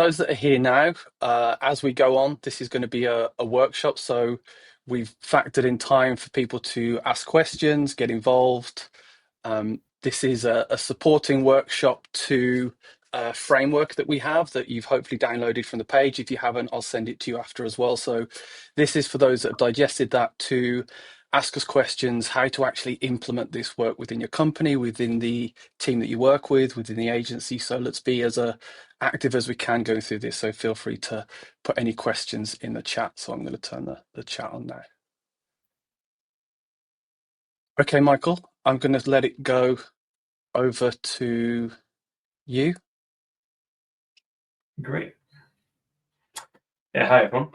Those that are here now, as we go on, this is going to be a workshop. So we've factored in time for people to ask questions, get involved. This is a supporting workshop to a framework that we have that you've hopefully downloaded from the page. If you haven't, I'll send it to you after as well. So this is for those that have digested that to ask us questions, how to actually implement this work within your company, within the team that you work with, within the agency. So let's be as active as we can going through this. So feel free to put any questions in the chat. So I'm going to turn the chat on now. Okay, Michael, I'm going to let it go over to you. Great. Yeah, hi everyone.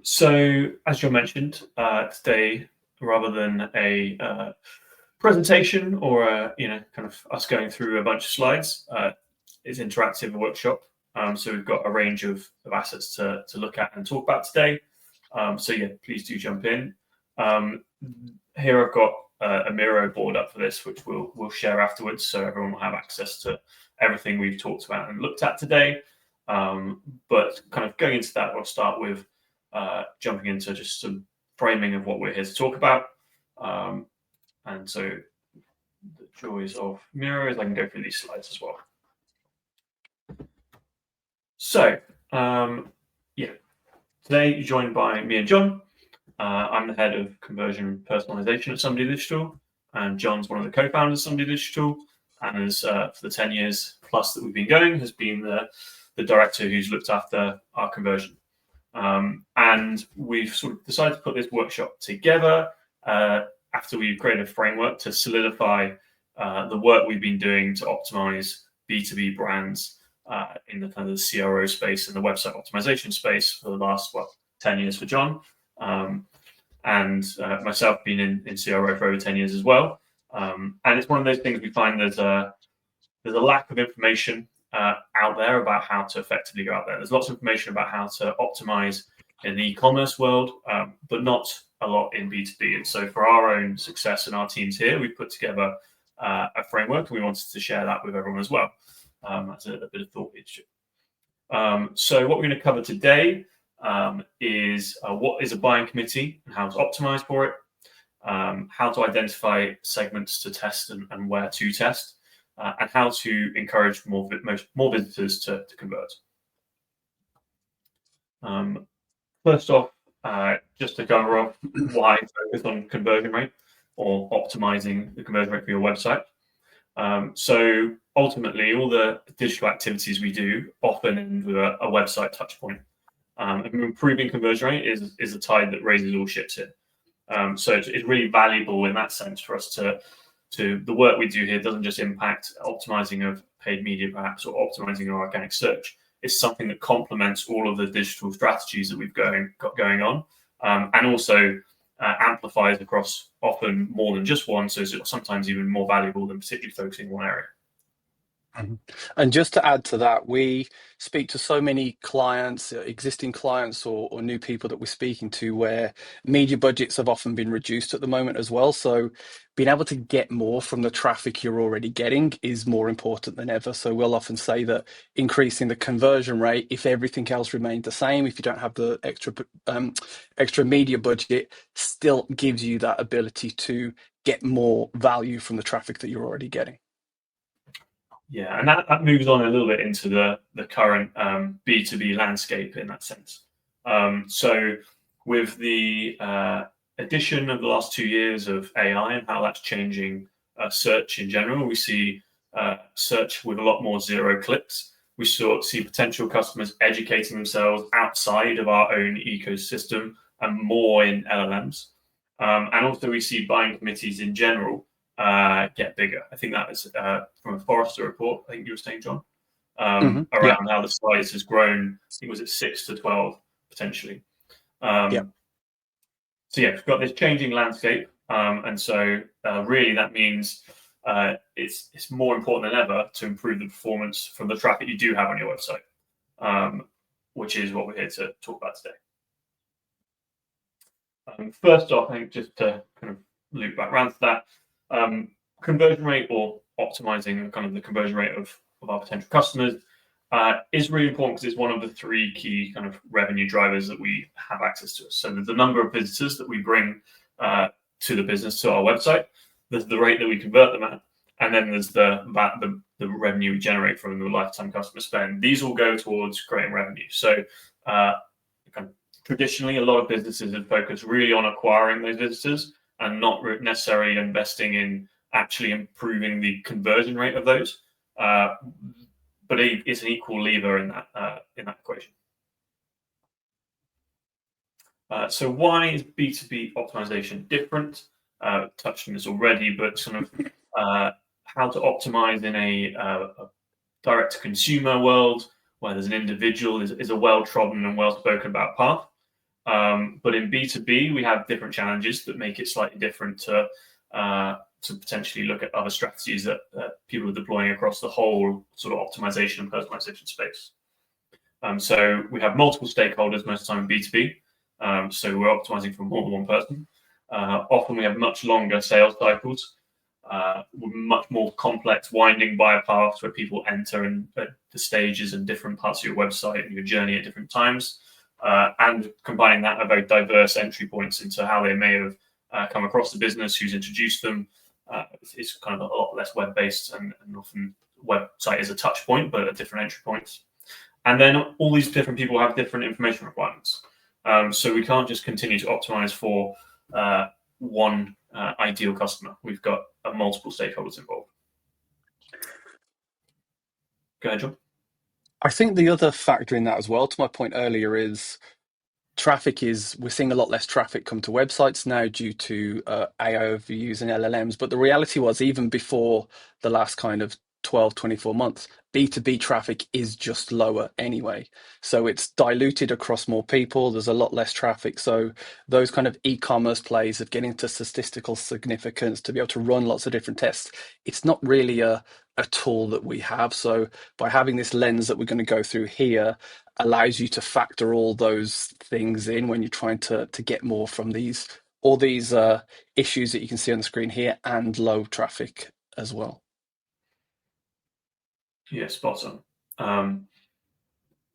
So as John mentioned, today, rather than a presentation or kind of us going through a bunch of slides, it's an interactive workshop. So we've got a range of assets to look at and talk about today. So yeah, please do jump in. Here I've got a Miro board up for this, which we'll share afterwards, so everyone will have access to everything we've talked about and looked at today. But kind of going into that, we'll start with jumping into just some framing of what we're here to talk about. And so the joys of Miro is I can go through these slides as well. So yeah, today you're joined by me and John. I'm the head of conversion personalization at Somebody Digital, and John's one of the co-founders of Somebody Digital, and has for the 10 years plus that we've been going, has been the director who's looked after our conversion. And we've sort of decided to put this workshop together after we've created a framework to solidify the work we've been doing to optimize B2B brands in the kind of the CRO space and the website optimization space for the last 10 years for John, and myself being in CRO for over 10 years as well. And it's one of those things we find there's a lack of information out there about how to effectively go out there. There's lots of information about how to optimize in the e-commerce world, but not a lot in B2B. And so for our own success and our teams here, we've put together a framework, and we wanted to share that with everyone as well, as a bit of thought leadership. So what we're going to cover today is what is a buying committee and how to optimize for it, how to identify segments to test and where to test, and how to encourage more visitors to convert. First off, just to cover off why focus on conversion rate or optimizing the conversion rate for your website. So ultimately, all the digital activities we do often end with a website touch point. And improving conversion rate is a tide that raises all ships here. So it's really valuable in that sense for us to the work we do here doesn't just impact optimizing of paid media perhaps or optimizing our organic search. It's something that complements all of the digital strategies that we've got going on, and also amplifies across often more than just one, so it's sometimes even more valuable than particularly focusing on one area. And just to add to that, we speak to so many clients, existing clients or new people that we're speaking to, where media budgets have often been reduced at the moment as well. So being able to get more from the traffic you're already getting is more important than ever. So we'll often say that increasing the conversion rate, if everything else remained the same, if you don't have the extra media budget, still gives you that ability to get more value from the traffic that you're already getting. Yeah, and that moves on a little bit into the current B2B landscape in that sense. So with the addition of the last 2 years of AI and how that's changing search in general, we see search with a lot more zero clicks. We see potential customers educating themselves outside of our own ecosystem and more in LLMs. And also we see buying committees in general get bigger. I think that is from a Forrester report, I think you were saying, John, around how the size has grown. I think was it 6 to 12 potentially. So yeah, we've got this changing landscape, and so really that means it's more important than ever to improve the performance from the traffic you do have on your website, which is what we're here to talk about today. First off, I think just to kind of loop back around to that, conversion rate or optimizing kind of the conversion rate of our potential customers is really important because it's one of the 3 key kind of revenue drivers that we have access to. So there's the number of visitors that we bring to the business, to our website. There's the rate that we convert them at, and then there's the revenue we generate from the lifetime customer spend. These all go towards creating revenue. So traditionally, a lot of businesses have focused really on acquiring those visitors and not necessarily investing in actually improving the conversion rate of those. But it's an equal lever in that equation. So why is B2B optimization different? Touched on this already, but sort of how to optimize in a direct-to-consumer world where there's an individual is a well-trodden and well-spoken about path. But in B2B, we have different challenges that make it slightly different to potentially look at other strategies that people are deploying across the whole sort of optimization and personalization space. So we have multiple stakeholders most of the time in B2B. So we're optimizing for more than one person. Often we have much longer sales cycles, with much more complex winding buyer paths where people enter in the stages and different parts of your website and your journey at different times. And combining that are very diverse entry points into how they may have come across the business, who's introduced them. It's kind of a lot less web-based, and often website is a touch point, but at different entry points. And then all these different people have different information requirements. So we can't just continue to optimize for one ideal customer. We've got multiple stakeholders involved. Go ahead, John. I think the other factor in that as well, to my point earlier, is we're seeing a lot less traffic come to websites now due to AI overviews and LLMs. But the reality was, even before the last kind of 12, 24 months, B2B traffic is just lower anyway. So it's diluted across more people. There's a lot less traffic. So those kind of e-commerce plays of getting to statistical significance to be able to run lots of different tests, it's not really a tool that we have. So by having this lens that we're going to go through here allows you to factor all those things in when you're trying to get more from all these issues that you can see on the screen here, and low traffic as well. Yeah, spot on.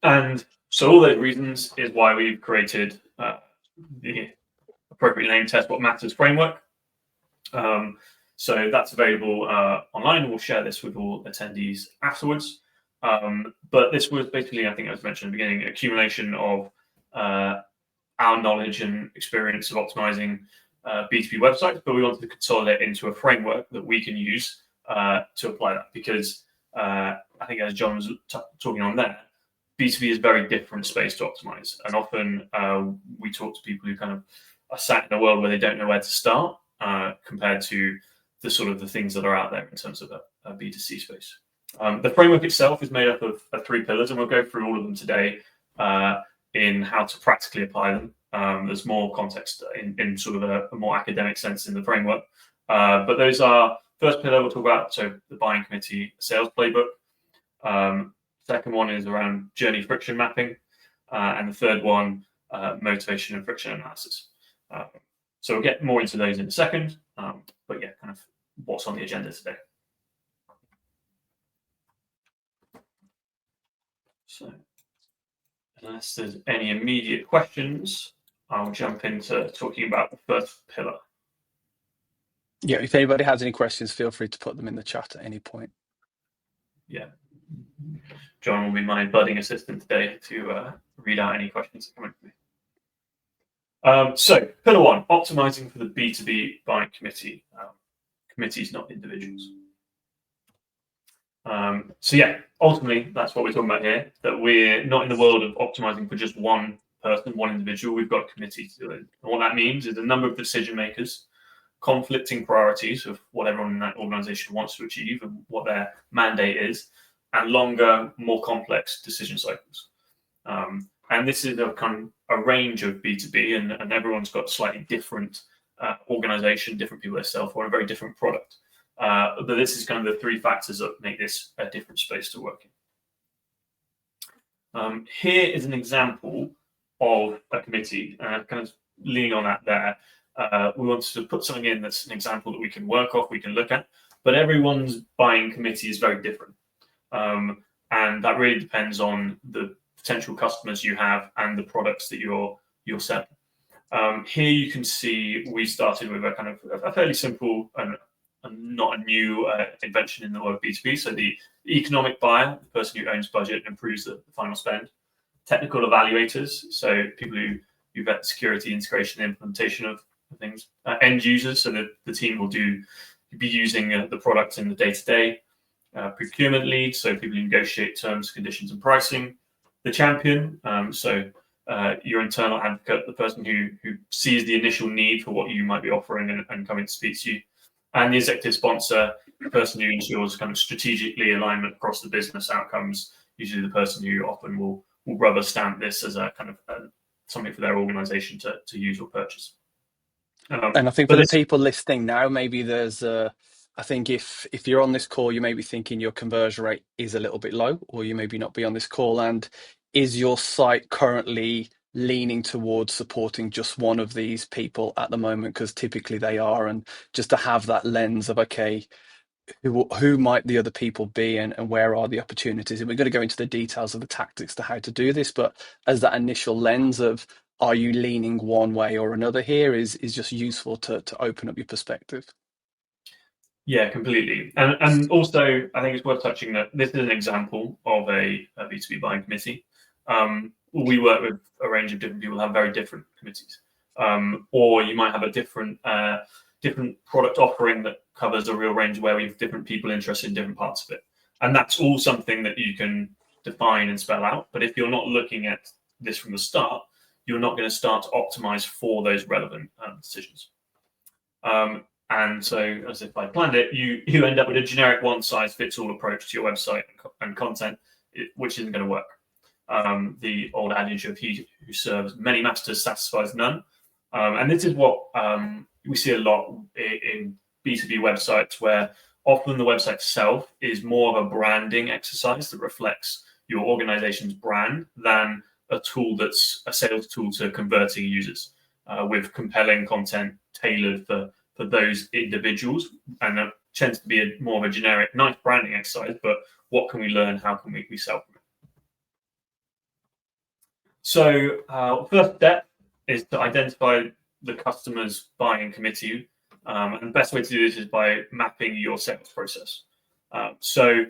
And so all those reasons is why we've created the appropriately named Test What Matters framework. So that's available online. We'll share this with all attendees afterwards. But this was basically, I think as mentioned at the beginning, accumulation of our knowledge and experience of optimizing B2B websites, but we wanted to consolidate into a framework that we can use to apply that, because I think as John was talking on there, B2B is a very different space to optimize. And often we talk to people who kind of are sat in a world where they don't know where to start compared to the sort of the things that are out there in terms of a B2C space. The framework itself is made up of 3 pillars, and we'll go through all of them today in how to practically apply them. There's more context in sort of a more academic sense in the framework. But those are, first pillar we'll talk about, so the buying committee sales playbook. Second one is around journey friction mapping. And the third one, motivation and friction analysis. So we'll get more into those in a second. But yeah, kind of what's on the agenda today. So unless there's any immediate questions, I'll jump into talking about the first pillar. Yeah, if anybody has any questions, feel free to put them in the chat at any point. Yeah. John will be my budding assistant today to read out any questions that come in for me. So pillar 1, optimizing for the B2B buying committee. Committees, not individuals. So yeah, ultimately, that's what we're talking about here, that we're not in the world of optimizing for just one person, one individual. We've got a committee to do it. And what that means is a number of decision makers, conflicting priorities of what everyone in that organization wants to achieve and what their mandate is, and longer, more complex decision cycles. And this is a range of B2B, and everyone's got slightly different organization, different people they sell for, a very different product. But this is kind of the 3 factors that make this a different space to work in. Here is an example of a committee, kind of leaning on that there. We wanted to put something in that's an example that we can work off, we can look at, but everyone's buying committee is very different. and that really depends on the potential customers you have and the products that you're selling. Here you can see we started with a kind of a fairly simple and not a new invention in the world of B2B. So the economic buyer, the person who owns budget and approves the final spend. Technical evaluators, so people who vet security, integration, and implementation of things. End users, so the team will be using the product in the day-to-day. Procurement leads, so people who negotiate terms, conditions, and pricing. The champion, so your internal advocate, the person who sees the initial need for what you might be offering and coming to speak to you. And the executive sponsor, the person who ensures kind of strategically alignment across the business outcomes, usually the person who often will rubber stamp this as a kind of something for their organization to use or purchase. And I think for the people listening now, maybe there's I think if you're on this call, you may be thinking your conversion rate is a little bit low, or you maybe not be on this call. And is your site currently leaning towards supporting just one of these people at the moment? Because typically they are, and just to have that lens of, okay, who might the other people be, and where are the opportunities? And we're going to go into the details of the tactics to how to do this, but as that initial lens of, are you leaning one way or another here, is just useful to open up your perspective. Yeah, completely. And also, I think it's worth touching that this is an example of a B2B buying committee. We work with a range of different people who have very different committees. Or you might have a different product offering that covers a real range where we have different people interested in different parts of it. And that's all something that you can define and spell out. But if you're not looking at this from the start, you're not going to start to optimize for those relevant decisions. And so, as if I planned it, you end up with a generic one-size-fits-all approach to your website and content, which isn't going to work. The old adage of he who serves many masters satisfies none. And this is what we see a lot in B2B websites, where often the website itself is more of a branding exercise that reflects your organization's brand than a tool that's a sales tool to converting users with compelling content tailored for those individuals. And that tends to be more of a generic, nice branding exercise, but what can we learn? How can we sell from it? So first step is to identify the customer's buying committee. And the best way to do this is by mapping your sales process. So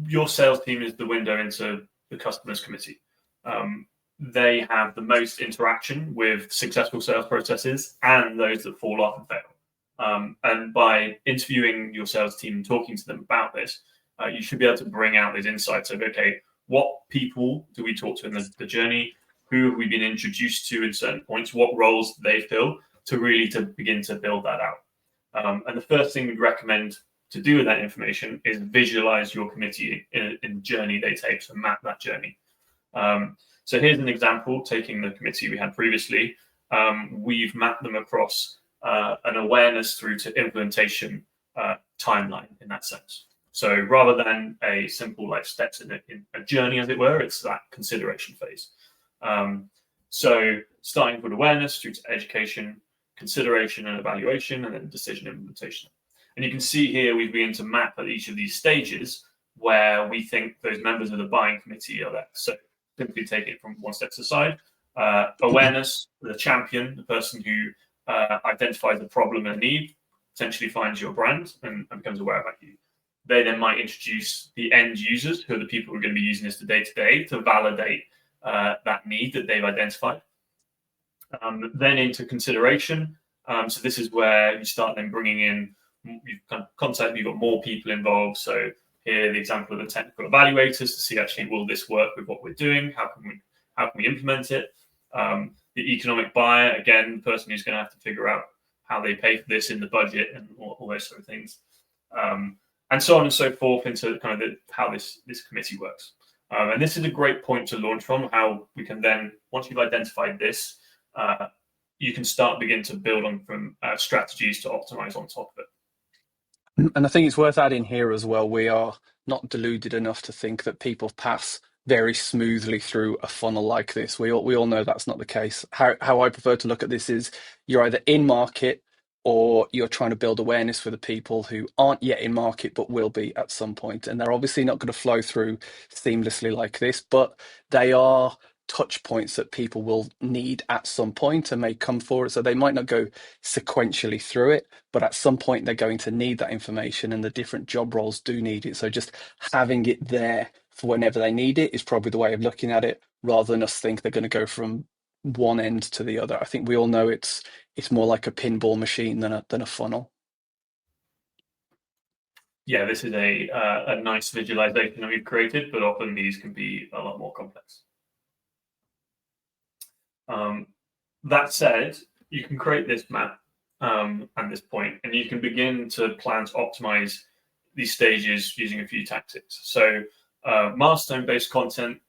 your sales team is the window into the customer's committee. They have the most interaction with successful sales processes and those that fall off and fail. And by interviewing your sales team and talking to them about this, you should be able to bring out those insights of, okay, what people do we talk to in the journey? Who have we been introduced to in certain points? What roles do they fill to begin to build that out? And the first thing we'd recommend to do with that information is visualize your committee in a journey they take, so map that journey. So here's an example, taking the committee we had previously. We've mapped them across an awareness through to implementation timeline in that sense. So rather than a simple like steps in a journey, as it were, it's that consideration phase. So starting with awareness through to education, consideration and evaluation, and then decision implementation. And you can see here we've begun to map at each of these stages where we think those members of the buying committee are there. So simply take it from one step to the side. Awareness, the champion, the person who identifies the problem and need, potentially finds your brand and becomes aware about you. They then might introduce the end users, who are the people who are going to be using this day-to-day to validate that need that they've identified. Then into consideration. So this is where you start then bringing in, you've kind of concept, you've got more people involved. So here, the example of the technical evaluators to see actually, will this work with what we're doing? How can we implement it? The economic buyer, again, the person who's going to have to figure out how they pay for this in the budget and all those sort of things. And so on and so forth into kind of how this committee works. And this is a great point to launch from, how we can then, once you've identified this, you can begin to build on from strategies to optimize on top of it. And I think it's worth adding here as well, we are not deluded enough to think that people pass very smoothly through a funnel like this. We all know that's not the case. How I prefer to look at this is, you're either in market or you're trying to build awareness for the people who aren't yet in market but will be at some point. And they're obviously not going to flow through seamlessly like this, but they are touch points that people will need at some point and may come for it. So they might not go sequentially through it, but at some point they're going to need that information, and the different job roles do need it. So just having it there for whenever they need it is probably the way of looking at it, rather than us think they're going to go from one end to the other. I think we all know it's more like a pinball machine than a funnel. Yeah, this is a nice visualization that we've created, but often these can be a lot more complex. That said, you can create this map and this point, and you can begin to plan to optimize these stages using a few tactics. So milestone-based content.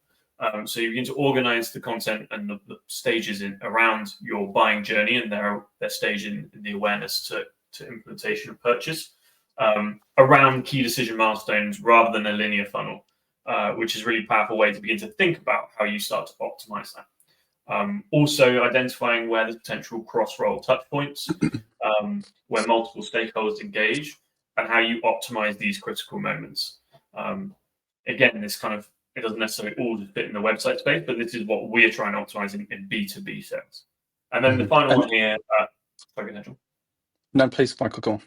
So you begin to organize the content and the stages around your buying journey and their stage in the awareness to implementation and purchase around key decision milestones rather than a linear funnel, which is a really powerful way to begin to think about how you start to optimize that. Also identifying where there's potential cross-role touch points, where multiple stakeholders engage, and how you optimize these critical moments. Again, this kind of, it doesn't necessarily all fit in the website space, but this is what we're trying to optimize in B2B sales. And then the final one here, sorry, Nigel. No, please, Michael, go on.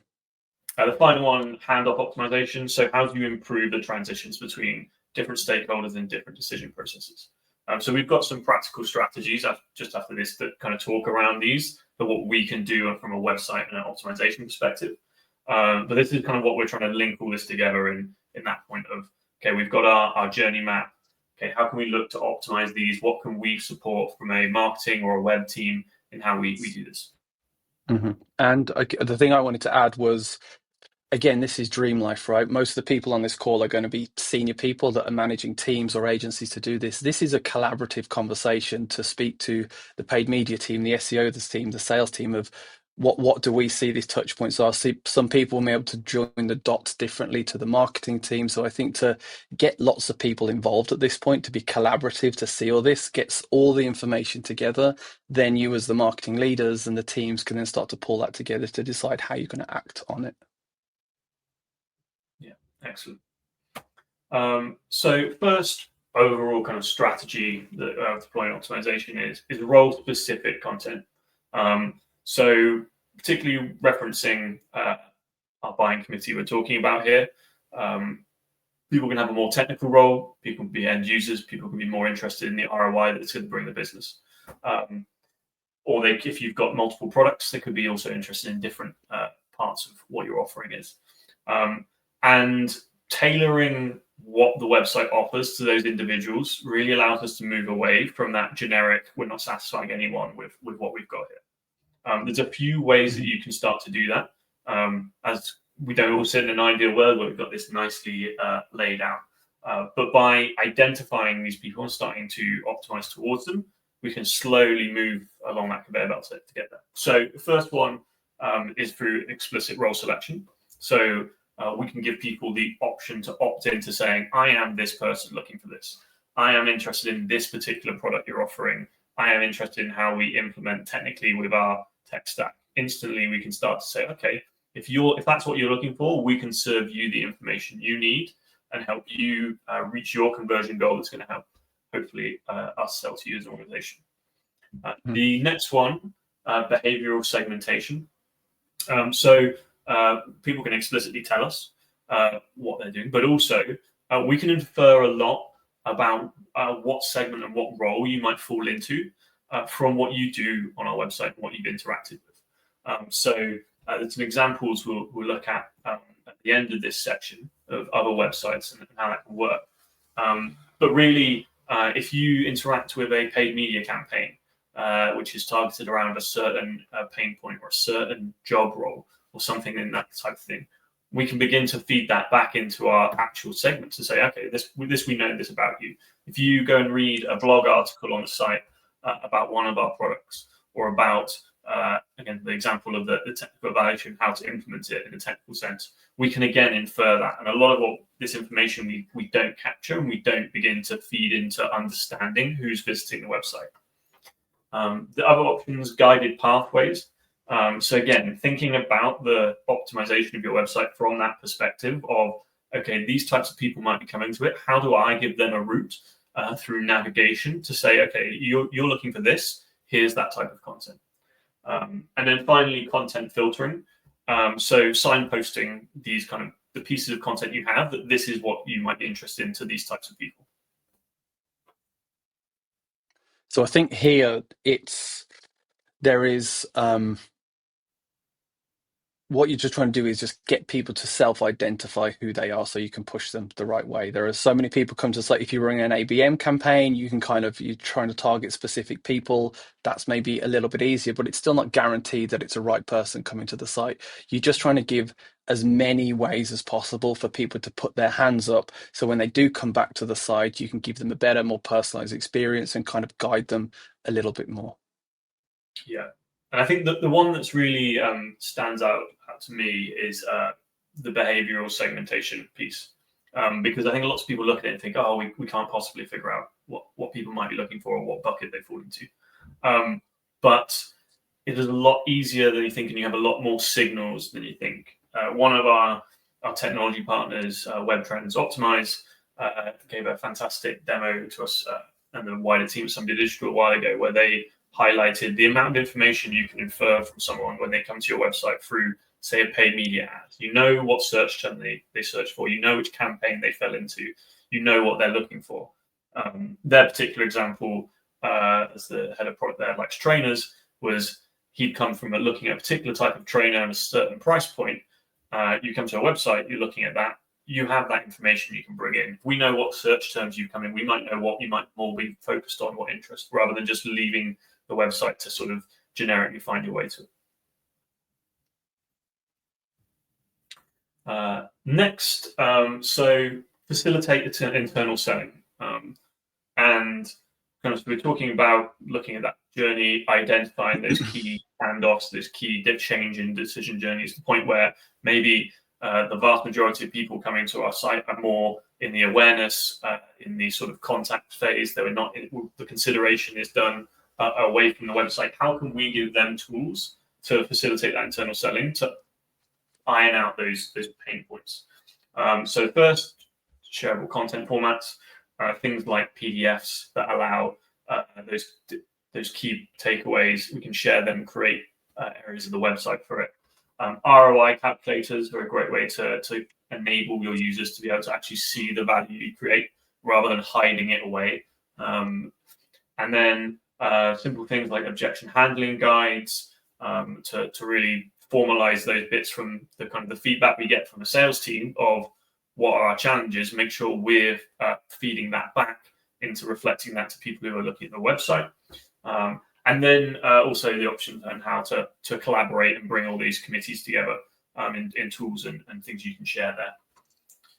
The final one, handoff optimization. So how do you improve the transitions between different stakeholders and different decision processes? So we've got some practical strategies just after this that kind of talk around these, but what we can do from a website and an optimization perspective. But this is kind of what we're trying to link all this together in that point of, okay, we've got our journey map. Okay, how can we look to optimize these? What can we support from a marketing or a web team in how we do this? Mm-hmm. And the thing I wanted to add was, again, this is dream life, right? Most of the people on this call are going to be senior people that are managing teams or agencies to do this. This is a collaborative conversation to speak to the paid media team, the SEO team, the sales team of what do we see these touch points are. See, some people may be able to join the dots differently to the marketing team. So I think to get lots of people involved at this point, to be collaborative, to see all this, gets all the information together. Then you as the marketing leaders and the teams can then start to pull that together to decide how you're going to act on it. Yeah, excellent. So first overall kind of strategy that deploying optimization is role-specific content. So particularly referencing our buying committee we're talking about here, people can have a more technical role, people can be end users, people can be more interested in the ROI that it's going to bring the business. Or if you've got multiple products, they could be also interested in different parts of what your offering is. And tailoring what the website offers to those individuals really allows us to move away from that generic, we're not satisfying anyone with what we've got here. There's a few ways that you can start to do that. As we don't all sit in an ideal world where we've got this nicely laid out. But by identifying these people and starting to optimize towards them, we can slowly move along that conveyor belt to get there. So the first one is through explicit role selection. So we can give people the option to opt into saying, I am this person looking for this. I am interested in this particular product you're offering. I am interested in how we implement technically with our tech stack. Instantly, we can start to say, okay, if that's what you're looking for, we can serve you the information you need and help you reach your conversion goal that's going to help, hopefully, us sell to you as an organization. The next one, behavioral segmentation. So people can explicitly tell us what they're doing, but also we can infer a lot about what segment and what role you might fall into from what you do on our website and what you've interacted with. So there's some examples we'll look at the end of this section of other websites and how that can work. But really, if you interact with a paid media campaign, which is targeted around a certain pain point or a certain job role or something in that type of thing, we can begin to feed that back into our actual segments to say, okay, this we know this about you. If you go and read a blog article on the site about one of our products or about, again, the example of the technical evaluation, how to implement it in a technical sense, we can again infer that. And a lot of what this information we don't capture and we don't begin to feed into understanding who's visiting the website. The other options, guided pathways. So again, thinking about the optimization of your website from that perspective of, okay, these types of people might be coming to it. How do I give them a route through navigation to say, okay, you're looking for this, here's that type of content. And then finally, content filtering. So signposting these kind of the pieces of content you have, that this is what you might be interested in to these types of people. So I think here there is what you're just trying to do is just get people to self-identify who they are so you can push them the right way. There are so many people come to site. If you're running an ABM campaign, you can you're trying to target specific people. That's maybe a little bit easier, but it's still not guaranteed that it's a right person coming to the site. You're just trying to give as many ways as possible for people to put their hands up. So when they do come back to the site, you can give them a better, more personalized experience and kind of guide them a little bit more. Yeah. And I think that the one that's really stands out to me is the behavioral segmentation piece. Because I think lots of people look at it and think, oh, we can't possibly figure out what people might be looking for or what bucket they fall into. But it is a lot easier than you think, and you have a lot more signals than you think. One of our technology partners, Web Trends Optimize, gave a fantastic demo to us and the wider team at Somebody Digital a while ago, where they highlighted the amount of information you can infer from someone when they come to your website through, say, a paid media ad. You know what search term they search for. You know which campaign they fell into. You know what they're looking for. Their particular example, as the head of product there, likes trainers, was he'd come from looking at a particular type of trainer at a certain price point. You come to a website, you're looking at that. You have that information you can bring in. We know what search terms you come in. We might know what you might more be focused on, what interest, rather than just leaving the website to sort of generically find your way to it. Next, so facilitate internal selling. And kind of we're talking about looking at that journey, identifying those key handoffs, those key change in decision journeys, the point where maybe the vast majority of people coming to our site are more in the awareness, in the sort of contact phase. They were not the consideration is done away from the website. How can we give them tools to facilitate that internal selling, to iron out those pain points? So first, shareable content formats, things like PDFs that allow those key takeaways. We can share them, create areas of the website for it. ROI calculators are a great way to enable your users to be able to actually see the value you create rather than hiding it away. And then simple things like objection handling guides to really formalize those bits from the kind of the feedback we get from the sales team of what are our challenges, make sure we're feeding that back into reflecting that to people who are looking at the website. And then also the option on how to collaborate and bring all these committees together in tools and things you can share there.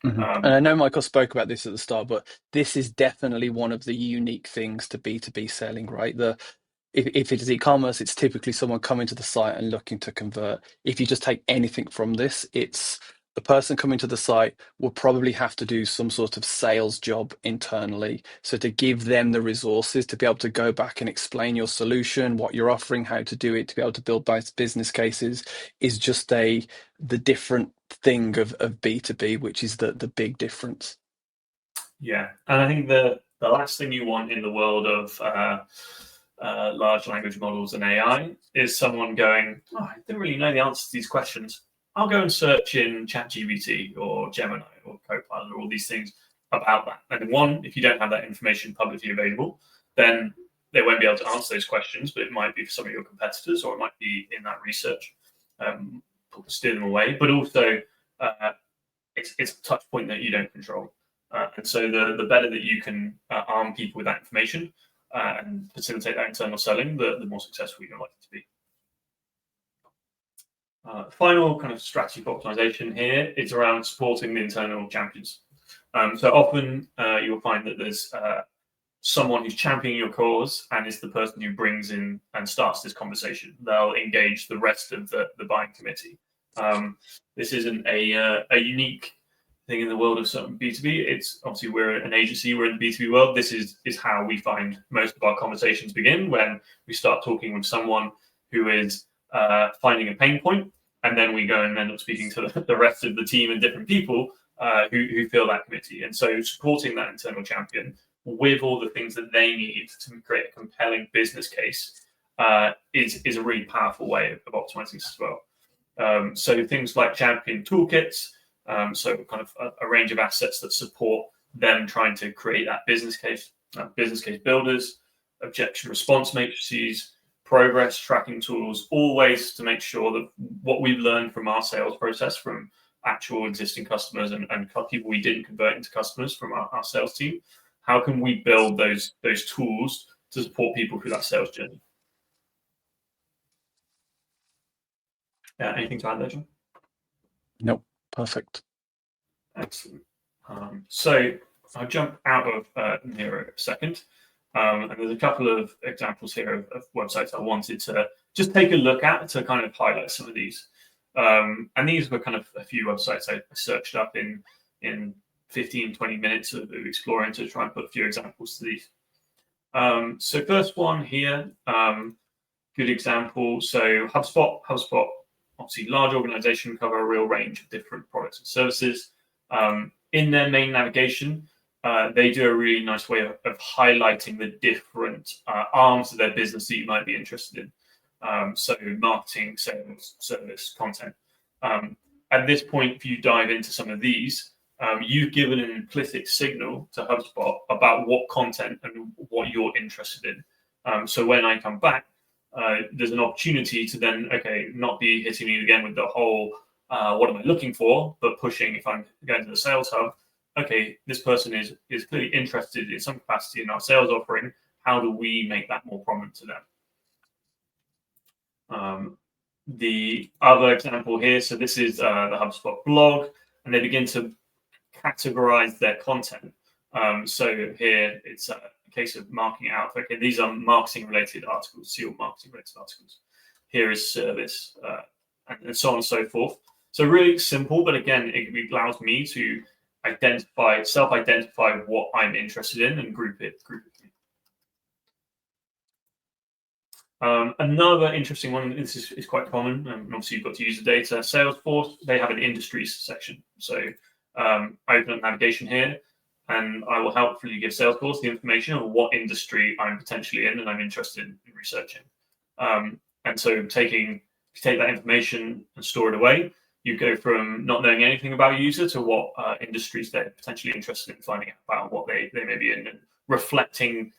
Mm-hmm. And I know Michael spoke about this at the start, but this is definitely one of the unique things to B2B selling, right? If it is e-commerce, it's typically someone coming to the site and looking to convert. If you just take anything from this, it's the person coming to the site will probably have to do some sort of sales job internally. So to give them the resources to be able to go back and explain your solution, what you're offering, how to do it, to be able to build business cases is just the different thing of B2B, which is the big difference. Yeah, and I think the last thing you want in the world of large language models and AI is someone going, oh, I didn't really know the answer to these questions. I'll go and search in ChatGPT or Gemini or Copilot or all these things about that. And one, if you don't have that information publicly available, then they won't be able to answer those questions, but it might be for some of your competitors or it might be in that research, steer them away. But also, it's a touch point that you don't control. And so the better that you can arm people with that information and facilitate that internal selling, the more successful you're likely to be. Final kind of strategy for optimization here is around supporting the internal champions. So often you'll find that there's someone who's championing your cause and is the person who brings in and starts this conversation. They'll engage the rest of the buying committee. This isn't a unique thing in the world of some B2B. It's obviously we're an agency, we're in the B2B world. This is how we find most of our conversations begin, when we start talking with someone who is finding a pain point, and then we go and end up speaking to the rest of the team and different people who fill that committee. And so supporting that internal champion with all the things that they need to create a compelling business case is a really powerful way of optimizing this as well. So things like champion toolkits, so kind of a range of assets that support them trying to create that business case builders, objection response matrices, progress tracking tools, all ways to make sure that what we've learned from our sales process, from actual existing customers and people we didn't convert into customers from our sales team, how can we build those tools to support people through that sales journey? Anything to add there, John? Nope, perfect. Excellent. So I'll jump out of Miro a second. And there's a couple of examples here of websites I wanted to just take a look at to kind of highlight some of these. And these were kind of a few websites I searched up in 15, 20 minutes of exploring to try and put a few examples to these. So first one here, good example. So HubSpot, obviously large organization, cover a real range of different products and services. In their main navigation, they do a really nice way of highlighting the different arms of their business that you might be interested in. So marketing, sales, service, content. At this point, if you dive into some of these, you've given an implicit signal to HubSpot about what content and what you're interested in. So when I come back, there's an opportunity to then, not be hitting me again with the whole, what am I looking for, but pushing, if I'm going to the sales hub, this person is clearly interested in some capacity in our sales offering. How do we make that more prominent to them? The other example here, so this is the HubSpot blog, and they begin to categorize their content. So here it's a case of marking out, these are marketing-related articles, SEAL marketing-related articles. Here is service, and so on and so forth. So really simple, but again, it allows me to self-identify what I'm interested in and group it. Another interesting one, this is quite common, and obviously you've got to use the data. Salesforce, they have an industries section. So I open up navigation here, and I will helpfully give Salesforce the information of what industry I'm potentially in and I'm interested in researching. And so take that information and store it away. You go from not knowing anything about a user to what industries they're potentially interested in finding out about, what they may be in, and reflecting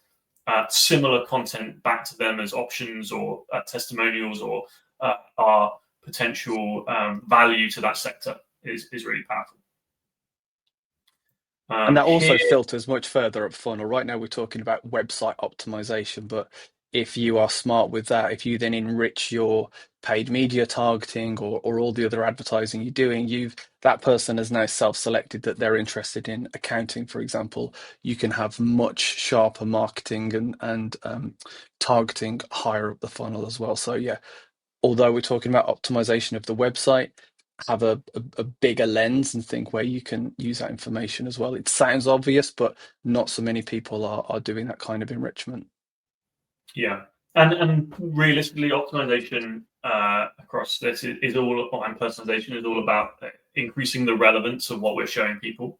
similar content back to them as options or testimonials or our potential value to that sector is really powerful. And that also filters much further up funnel. Right now, we're talking about website optimization, but if you are smart with that, if you then enrich your paid media targeting or all the other advertising you're doing, that person has now self-selected that they're interested in accounting, for example. You can have much sharper marketing and targeting higher up the funnel as well. So yeah, although we're talking about optimization of the website, have a bigger lens and think where you can use that information as well. It sounds obvious, but not so many people are doing that kind of enrichment. Yeah, and realistically, optimization across this is all, and personalization is all about increasing the relevance of what we're showing people,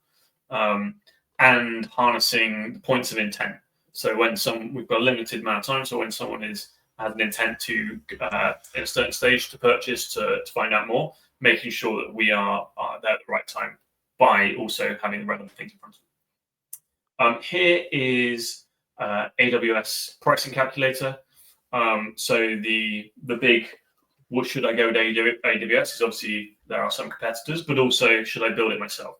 and harnessing the points of intent. So we've got a limited amount of time. So when someone has an intent to in a certain stage to purchase, to find out more, making sure that we are there at the right time by also having the relevant things in front of them. Here is AWS pricing calculator. So the big, what should I go to AWS is obviously there are some competitors, but also should I build it myself?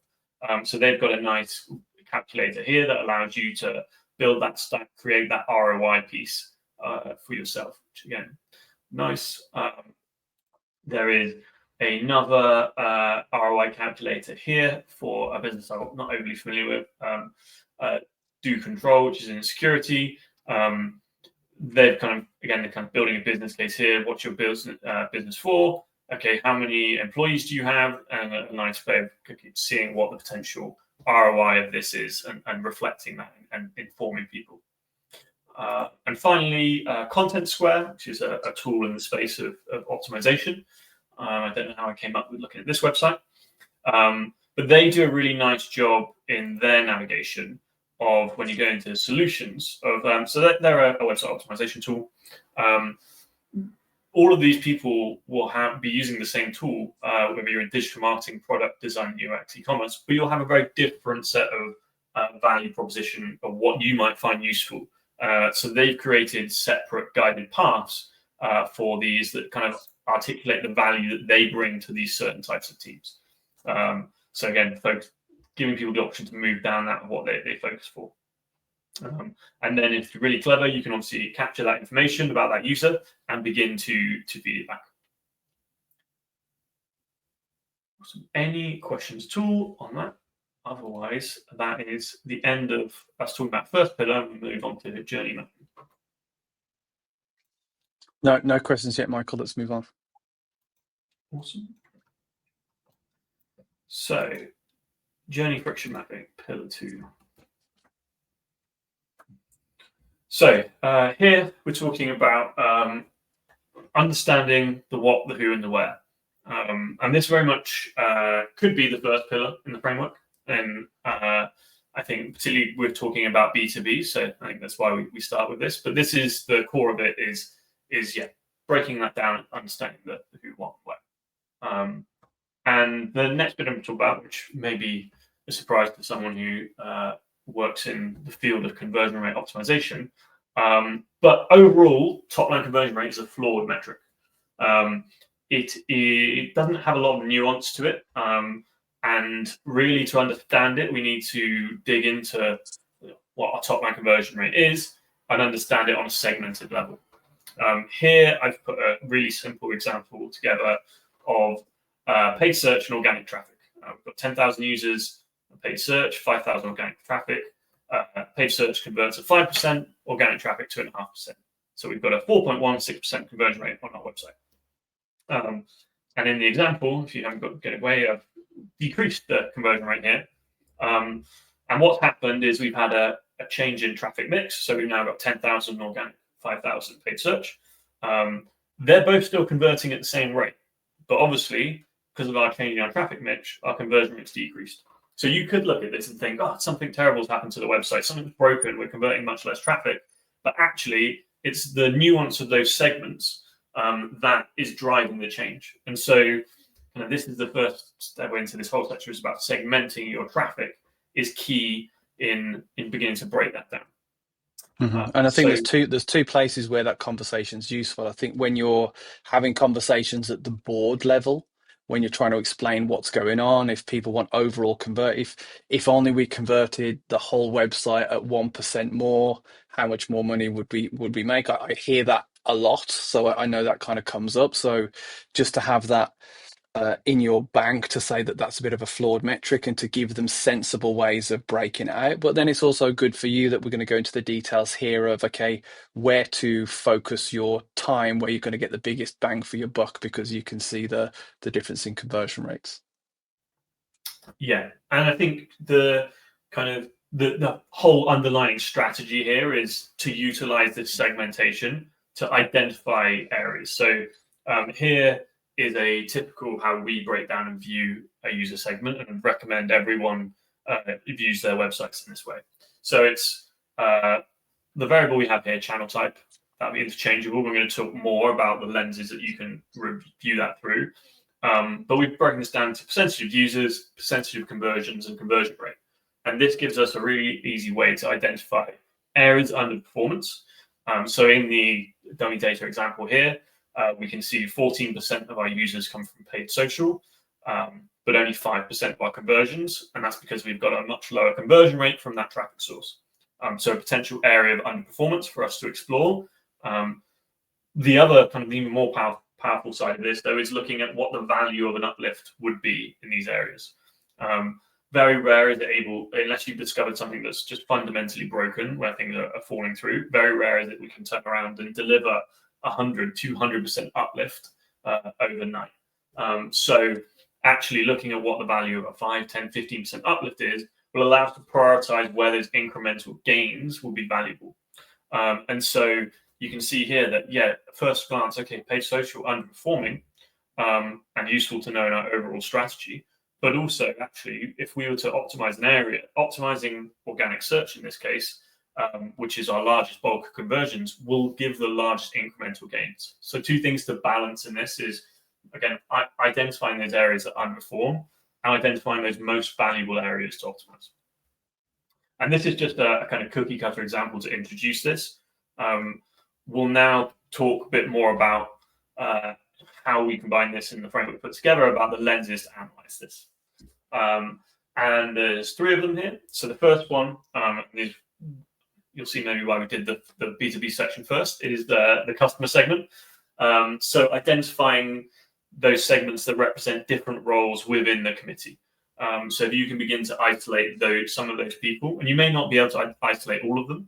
So they've got a nice calculator here that allows you to build that stack, create that ROI piece for yourself, which again, nice. There is another ROI calculator here for a business I'm not overly familiar with. Do Control, which is in security. They're kind of building a business case here. What's your business for? How many employees do you have? And a nice way of seeing what the potential ROI of this is and reflecting that and informing people. And finally, Content Square, which is a tool in the space of optimization. I don't know how I came up with looking at this website, but they do a really nice job in their navigation of when you go into solutions of, so they're a website optimization tool. All of these people will be using the same tool, whether you're in digital marketing, product design, UX, e-commerce, but you'll have a very different set of value proposition of what you might find useful. So they've created separate guided paths for these that kind of articulate the value that they bring to these certain types of teams. So again, folks, giving people the option to move down that what they focus for. And then if you're really clever, you can obviously capture that information about that user and begin to feed it back. Awesome. Any questions at all on that? Otherwise, that is the end of us talking about first pillar, and we move on to the journey mapping. No questions yet, Michael. Let's move on. Awesome. So, journey friction mapping, pillar 2. So here we're talking about understanding the what, the who, and the where. And this very much could be the first pillar in the framework. And I think particularly we're talking about B2B, so I think that's why we start with this. But this is the core of it is breaking that down, understanding the who, what, where. And the next bit I'm going to talk about, which may be a surprise to someone who works in the field of conversion rate optimization, but overall, top-line conversion rate is a flawed metric. It doesn't have a lot of nuance to it, and really to understand it, we need to dig into what our top-line conversion rate is and understand it on a segmented level. Here, I've put a really simple example together of paid search and organic traffic. We've got 10,000 users, paid search, 5,000 organic traffic. Paid search converts at 5%, organic traffic 2.5%. So we've got a 4.16% conversion rate on our website. And in the example, if you haven't got to get away, I've decreased the conversion rate here. And what's happened is we've had a change in traffic mix. So we've now got 10,000 organic, 5,000 paid search. They're both still converting at the same rate. But obviously, because of our change in our traffic mix, our conversion rate's decreased. So you could look at this and think, oh, something terrible has happened to the website. Something's broken. We're converting much less traffic. But actually, it's the nuance of those segments that is driving the change. And so this is the first step into this whole section, is about segmenting your traffic is key in beginning to break that down. Mm-hmm. And I think there's two places where that conversation is useful. I think when you're having conversations at the board level, when you're trying to explain what's going on, if people want overall convert, if only we converted the whole website at 1% more, how much more money would we make? I hear that a lot, so I know that kind of comes up. So just to have that in your bank to say that that's a bit of a flawed metric and to give them sensible ways of breaking it out. But then it's also good for you that we're going to go into the details here of, okay, where to focus your time, where you're going to get the biggest bang for your buck, because you can see the difference in conversion rates. Yeah, and I think the whole underlying strategy here is to utilize this segmentation to identify areas. So here is a typical how we break down and view a user segment, and recommend everyone views their websites in this way. So it's the variable we have here, channel type, that'll be interchangeable. We're going to talk more about the lenses that you can review that through. But we've broken this down to percentage of users, percentage of conversions, and conversion rate. And this gives us a really easy way to identify areas of underperformance. So in the dummy data example here, we can see 14% of our users come from paid social, but only 5% of our conversions. And that's because we've got a much lower conversion rate from that traffic source. So a potential area of underperformance for us to explore. The other kind of even more powerful side of this, though, is looking at what the value of an uplift would be in these areas. Very rare is it able, unless you've discovered something that's just fundamentally broken, where things are falling through, very rare is it we can turn around and deliver 100, 200% uplift overnight. So actually looking at what the value of a 5, 10, 15% uplift is will allow us to prioritize where those incremental gains will be valuable. And so you can see here that, yeah, at first glance, okay, paid social underperforming, and useful to know in our overall strategy. But also, actually, if we were to optimize an area, optimizing organic search in this case, which is our largest bulk of conversions, will give the largest incremental gains. So two things to balance in this is, again, identifying those areas that underperform and identifying those most valuable areas to optimize. And this is just a kind of cookie cutter example to introduce this. We'll now talk a bit more about how we combine this in the framework we put together, about the lenses to analyze this. And there's 3 of them here. So the first one is, you'll see maybe why we did the B2B section first. It is the customer segment. So identifying those segments that represent different roles within the committee. So if you can begin to isolate some of those people, and you may not be able to isolate all of them,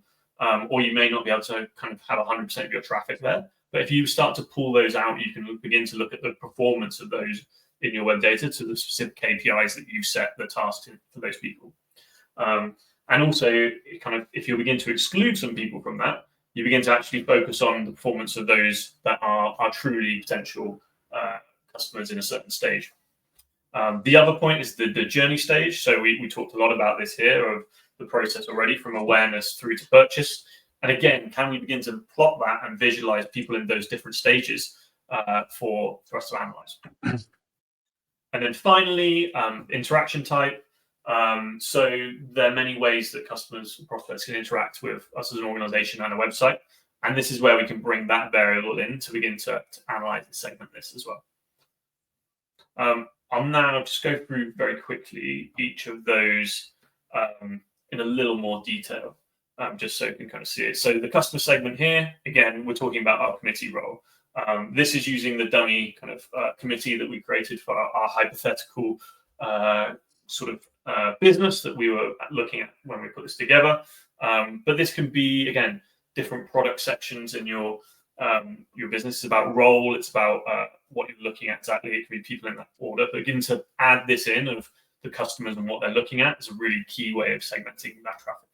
or you may not be able to kind of have 100% of your traffic there. But if you start to pull those out, you can begin to look at the performance of those in your web data to the specific KPIs that you set the task to for those people. And also, kind of, if you begin to exclude some people from that, you begin to actually focus on the performance of those that are truly potential customers in a certain stage. The other point is the journey stage. So we talked a lot about this here, of the process already, from awareness through to purchase. And again, can we begin to plot that and visualize people in those different stages for us to analyze? And then finally, interaction type. So there are many ways that customers and prospects can interact with us as an organization and a website. And this is where we can bring that variable in to begin to analyze and segment this as well. I'll now just go through very quickly each of those in a little more detail, just so you can kind of see it. So the customer segment here, again, we're talking about our committee role. This is using the dummy kind of committee that we created for our hypothetical sort of business that we were looking at when we put this together. But this can be, again, different product sections in your business. It's about role. It's about what you're looking at exactly. It can be people in that order. But begin to add this in of the customers and what they're looking at is a really key way of segmenting that traffic.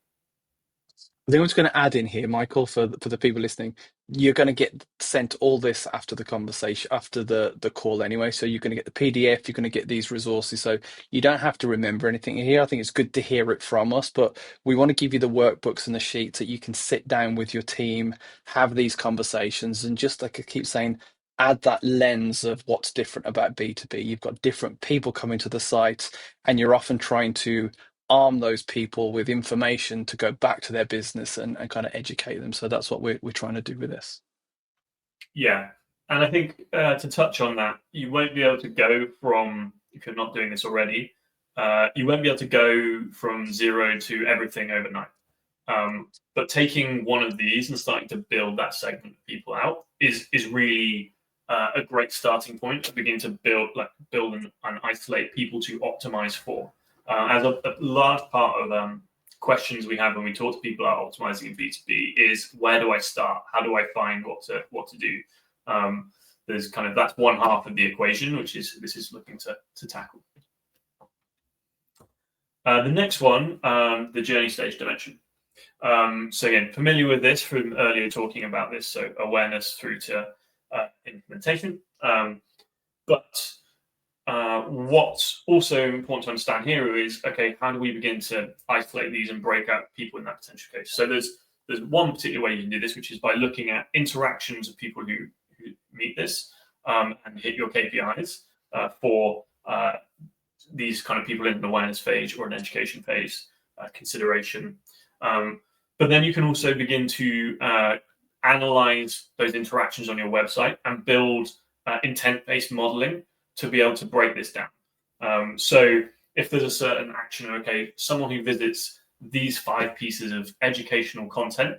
I think I'm just going to add in here, Michael, for the people listening. You're going to get sent all this after the conversation, after the call anyway. So you're going to get the PDF, you're going to get these resources. So you don't have to remember anything here. I think it's good to hear it from us, but we want to give you the workbooks and the sheets that you can sit down with your team, have these conversations, and just like I keep saying, add that lens of what's different about B2B. You've got different people coming to the site, and you're often trying to arm those people with information to go back to their business and kind of educate them. So that's what we're trying to do with this. Yeah. And I think to touch on that, you won't be able to go from, if you're not doing this already, you won't be able to go from 0 to everything overnight. But taking one of these and starting to build that segment of people out is really a great starting point to begin to build and isolate people to optimize for. As a large part of questions we have when we talk to people about optimizing in B2B is, where do I start? How do I find what to do? There's kind of, that's one half of the equation, which is this is looking to tackle. The next one, the journey stage dimension. So again, familiar with this from earlier talking about this, so awareness through to implementation. But what's also important to understand here is, okay, how do we begin to isolate these and break out people in that potential case? So there's one particular way you can do this, which is by looking at interactions of people who meet this and hit your KPIs for these kind of people in an awareness phase or an education phase consideration. But then you can also begin to analyze those interactions on your website and build intent-based modeling to be able to break this down. So if there's a certain action, okay, someone who visits these 5 pieces of educational content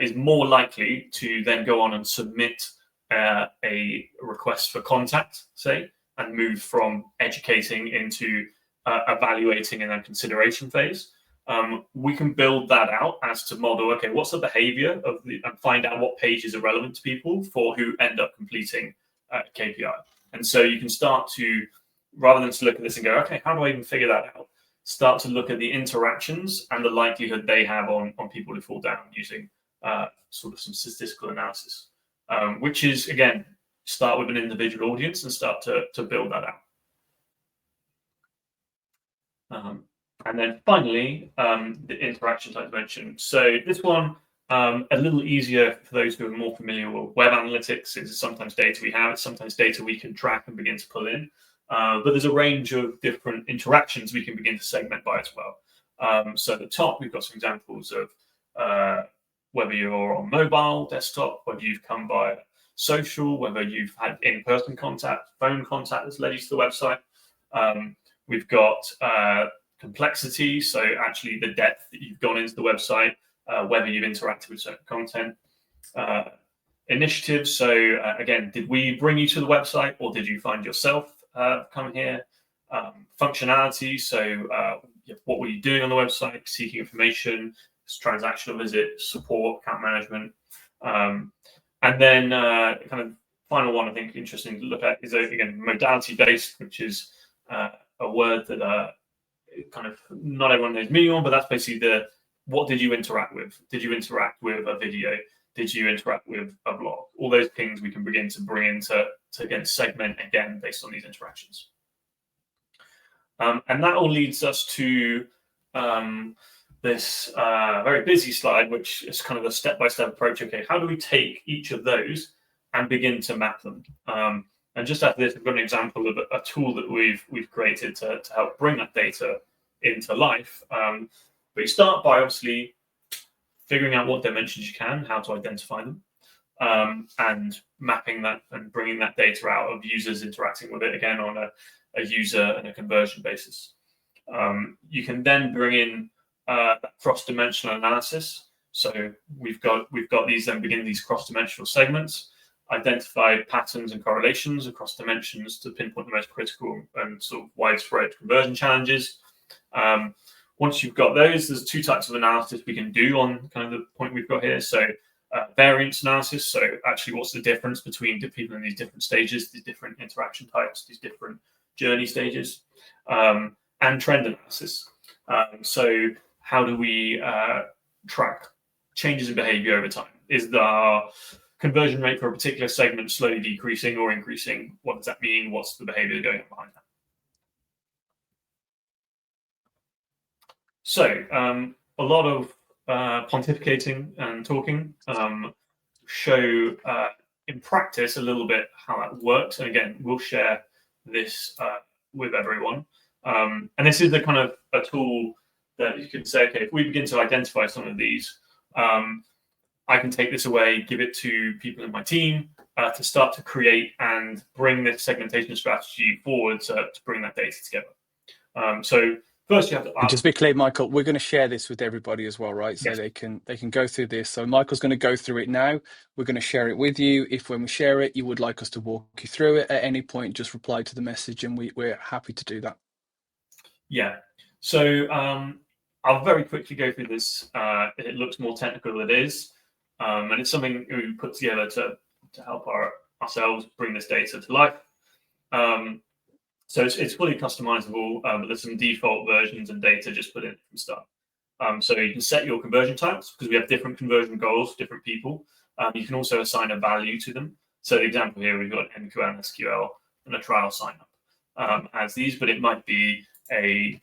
is more likely to then go on and submit a request for contact, say, and move from educating into evaluating and then consideration phase. We can build that out as to model, okay, what's the behavior of and find out what pages are relevant to people for who end up completing KPI. And so you can start to, rather than to look at this and go, okay, how do I even figure that out? Start to look at the interactions and the likelihood they have on people who fall down using sort of some statistical analysis, which is, again, start with an individual audience and start to build that out. And then finally, the interaction type mentioned. So this one, a little easier for those who are more familiar with web analytics. Is sometimes data we have, it's sometimes data we can track and begin to pull in. But there's a range of different interactions we can begin to segment by as well. So at the top, we've got some examples of whether you're on mobile, desktop, whether you've come by social, whether you've had in-person contact, phone contact that's led you to the website. We've got complexity, so actually the depth that you've gone into the website, whether you've interacted with certain content. Initiatives, so again, did we bring you to the website or did you find yourself come here? Functionality, so what were you doing on the website, seeking information, transactional visit, support, account management. And then kind of final one I think interesting to look at is, again, modality-based, which is a word that kind of not everyone knows meaning on, but that's basically what did you interact with? Did you interact with a video? Did you interact with a blog? All those things we can begin to bring into again segment again based on these interactions. And that all leads us to this very busy slide, which is kind of a step-by-step approach. Okay, how do we take each of those and begin to map them? And just after this, we've got an example of a tool that we've created to help bring that data into life. But you start by obviously figuring out what dimensions you can, how to identify them, and mapping that and bringing that data out of users interacting with it again on a user and a conversion basis. You can then bring in cross-dimensional analysis. So we've got these then begin these cross-dimensional segments, identify patterns and correlations across dimensions to pinpoint the most critical and sort of widespread conversion challenges. Once you've got those, there's two types of analysis we can do on kind of the point we've got here. So variance analysis. So actually, what's the difference between the people in these different stages, these different interaction types, these different journey stages, and trend analysis. So how do we track changes in behavior over time? Is the conversion rate for a particular segment slowly decreasing or increasing? What does that mean? What's the behavior going on behind that? So a lot of pontificating and talking show in practice a little bit how that works. And again, we'll share this with everyone. And this is the kind of a tool that you can say, okay, if we begin to identify some of these, I can take this away, give it to people in my team to start to create and bring this segmentation strategy forward to bring that data together. So first, you have to and just be clear, Michael, we're going to share this with everybody as well, right? So yes. they can go through this. So Michael's going to go through it now. We're going to share it with you. If when we share it, you would like us to walk you through it at any point, just reply to the message and we're happy to do that. Yeah. So I'll very quickly go through this. It looks more technical than it is. And it's something we put together to help ourselves bring this data to life. So it's fully customizable, but there's some default versions and data just put in from start. So you can set your conversion types because we have different conversion goals for different people. You can also assign a value to them. So the example here, we've got MQL and SQL and a trial sign up as these, but it might be a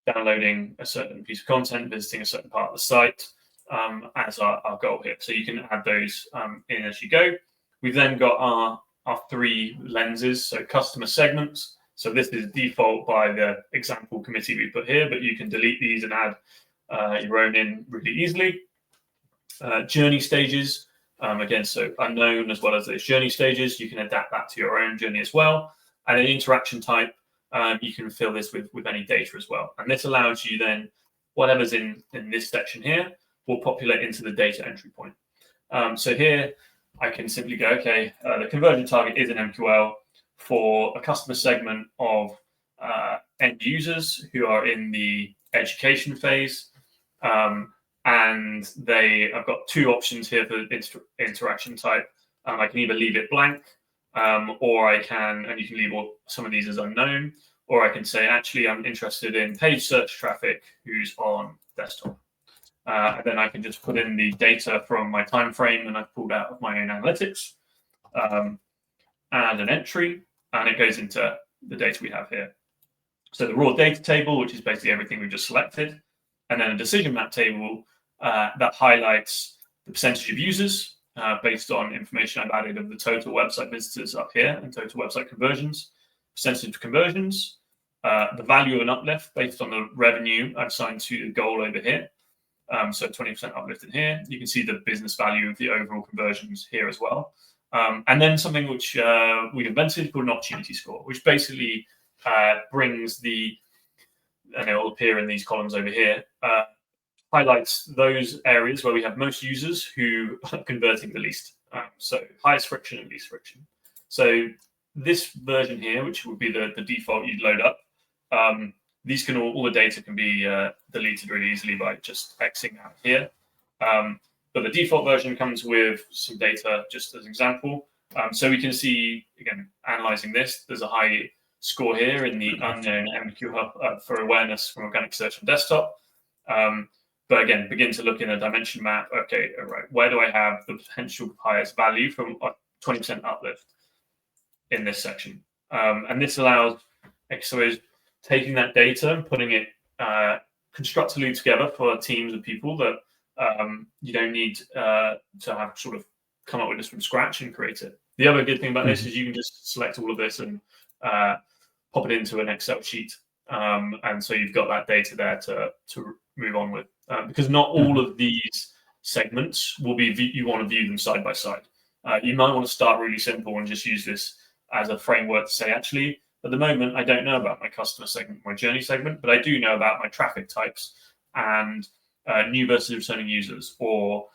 downloading a certain piece of content, visiting a certain part of the site as our goal here. So you can add those in as you go. We've then got our three lenses, so customer segments. So this is default by the example committee we put here, but you can delete these and add your own in really easily. Journey stages, again, so unknown as well as those journey stages, you can adapt that to your own journey as well. And an interaction type, you can fill this with any data as well. And this allows you then, whatever's in this section here will populate into the data entry point. So here, I can simply go, okay, the conversion target is an MQL for a customer segment of end users who are in the education phase. And I've got two options here for interaction type. I can either leave it blank, or I can, and you can leave some of these as unknown, or I can say, actually, I'm interested in page search traffic who's on desktop. And then I can just put in the data from my time frame and I've pulled out of my own analytics, add an entry, and it goes into the data we have here. So the raw data table, which is basically everything we've just selected, and then a decision map table that highlights the percentage of users based on information I've added of the total website visitors up here and total website conversions, percentage of conversions, the value of an uplift based on the revenue I've assigned to the goal over here. So 20% uplift in here. You can see the business value of the overall conversions here as well. And then something which we invented called an opportunity score, which basically brings the, and it will appear in these columns over here, highlights those areas where we have most users who are converting the least. So highest friction and least friction. So this version here, which would be the default you'd load up, these can all the data can be deleted really easily by just Xing out here. But the default version comes with some data, just as an example. So we can see, again, analyzing this, there's a high score here in the unknown MQ hub for awareness from organic search on desktop. But again, begin to look in a dimension map. Okay, all right, where do I have the potential highest value from a 20% uplift in this section? And this allows CFOs taking that data and putting it constructively together for teams of people that you don't need to have sort of come up with this from scratch and create it. The other good thing about this is you can just select all of this and pop it into an Excel sheet. And so you've got that data there to move on with. Because not all of these segments will be, you want to view them side by side. You might want to start really simple and just use this as a framework to say, actually, at the moment, I don't know about my customer segment, my journey segment, but I do know about my traffic types and new versus returning users, or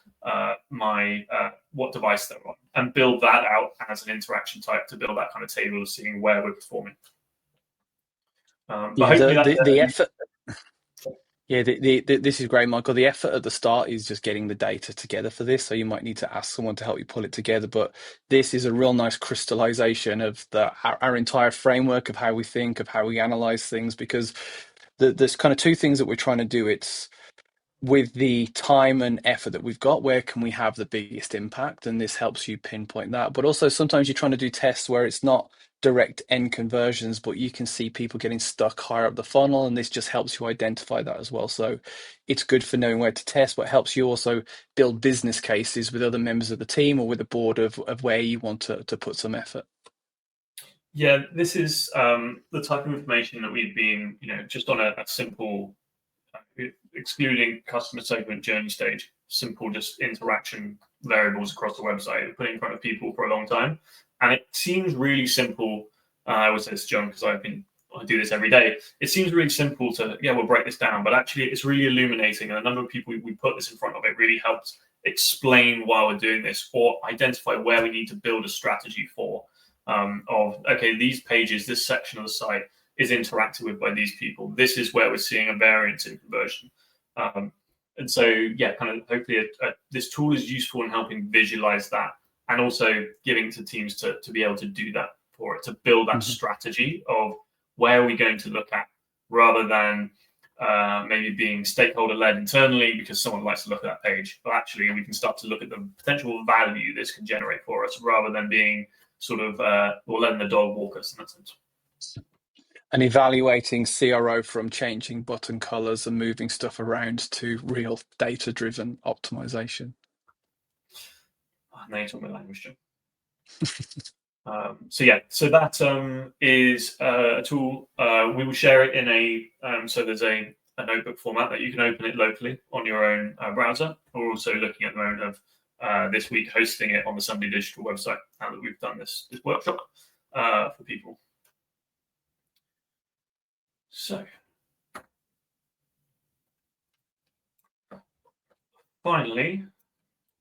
my what device they're on, and build that out as an interaction type to build that kind of table of seeing where we're performing. But Yeah, hopefully the effort. Yeah, this is great, Michael. The effort at the start is just getting the data together for this. So you might need to ask someone to help you pull it together. But this is a real nice crystallization of our entire framework of how we think, of how we analyze things, because there's kind of two things that we're trying to do. It's with the time and effort that we've got, where can we have the biggest impact? And this helps you pinpoint that. But also sometimes you're trying to do tests where it's not direct end conversions, but you can see people getting stuck higher up the funnel, and this just helps you identify that as well. So it's good for knowing where to test, but helps you also build business cases with other members of the team or with the board of where you want to put some effort. Yeah, this is the type of information that we've been, just on a simple, excluding customer segment journey stage, simple just interaction variables across the website, put in front of people for a long time. And it seems really simple. I always say this to John because I do this every day. It seems really simple to, we'll break this down, but actually it's really illuminating. And a number of people we put this in front of, it really helps explain why we're doing this or identify where we need to build a strategy for. Okay, these pages, this section of the site is interacted with by these people. This is where we're seeing a variance in conversion. And so, kind of hopefully this tool is useful in helping visualize that, and also giving to teams to be able to do that for it, to build that strategy of where are we going to look at, rather than maybe being stakeholder-led internally because someone likes to look at that page. But actually, we can start to look at the potential value this can generate for us, rather than being sort of, or letting the dog walk us in that sense. And evaluating CRO from changing button colors and moving stuff around to real data-driven optimization. Now you talk my language, Jim. So that is a tool. We will share it in a, so there's a notebook format that you can open it locally on your own browser. We're also looking at the moment of this week hosting it on the Sunday Digital website now that we've done this workshop for people. So finally,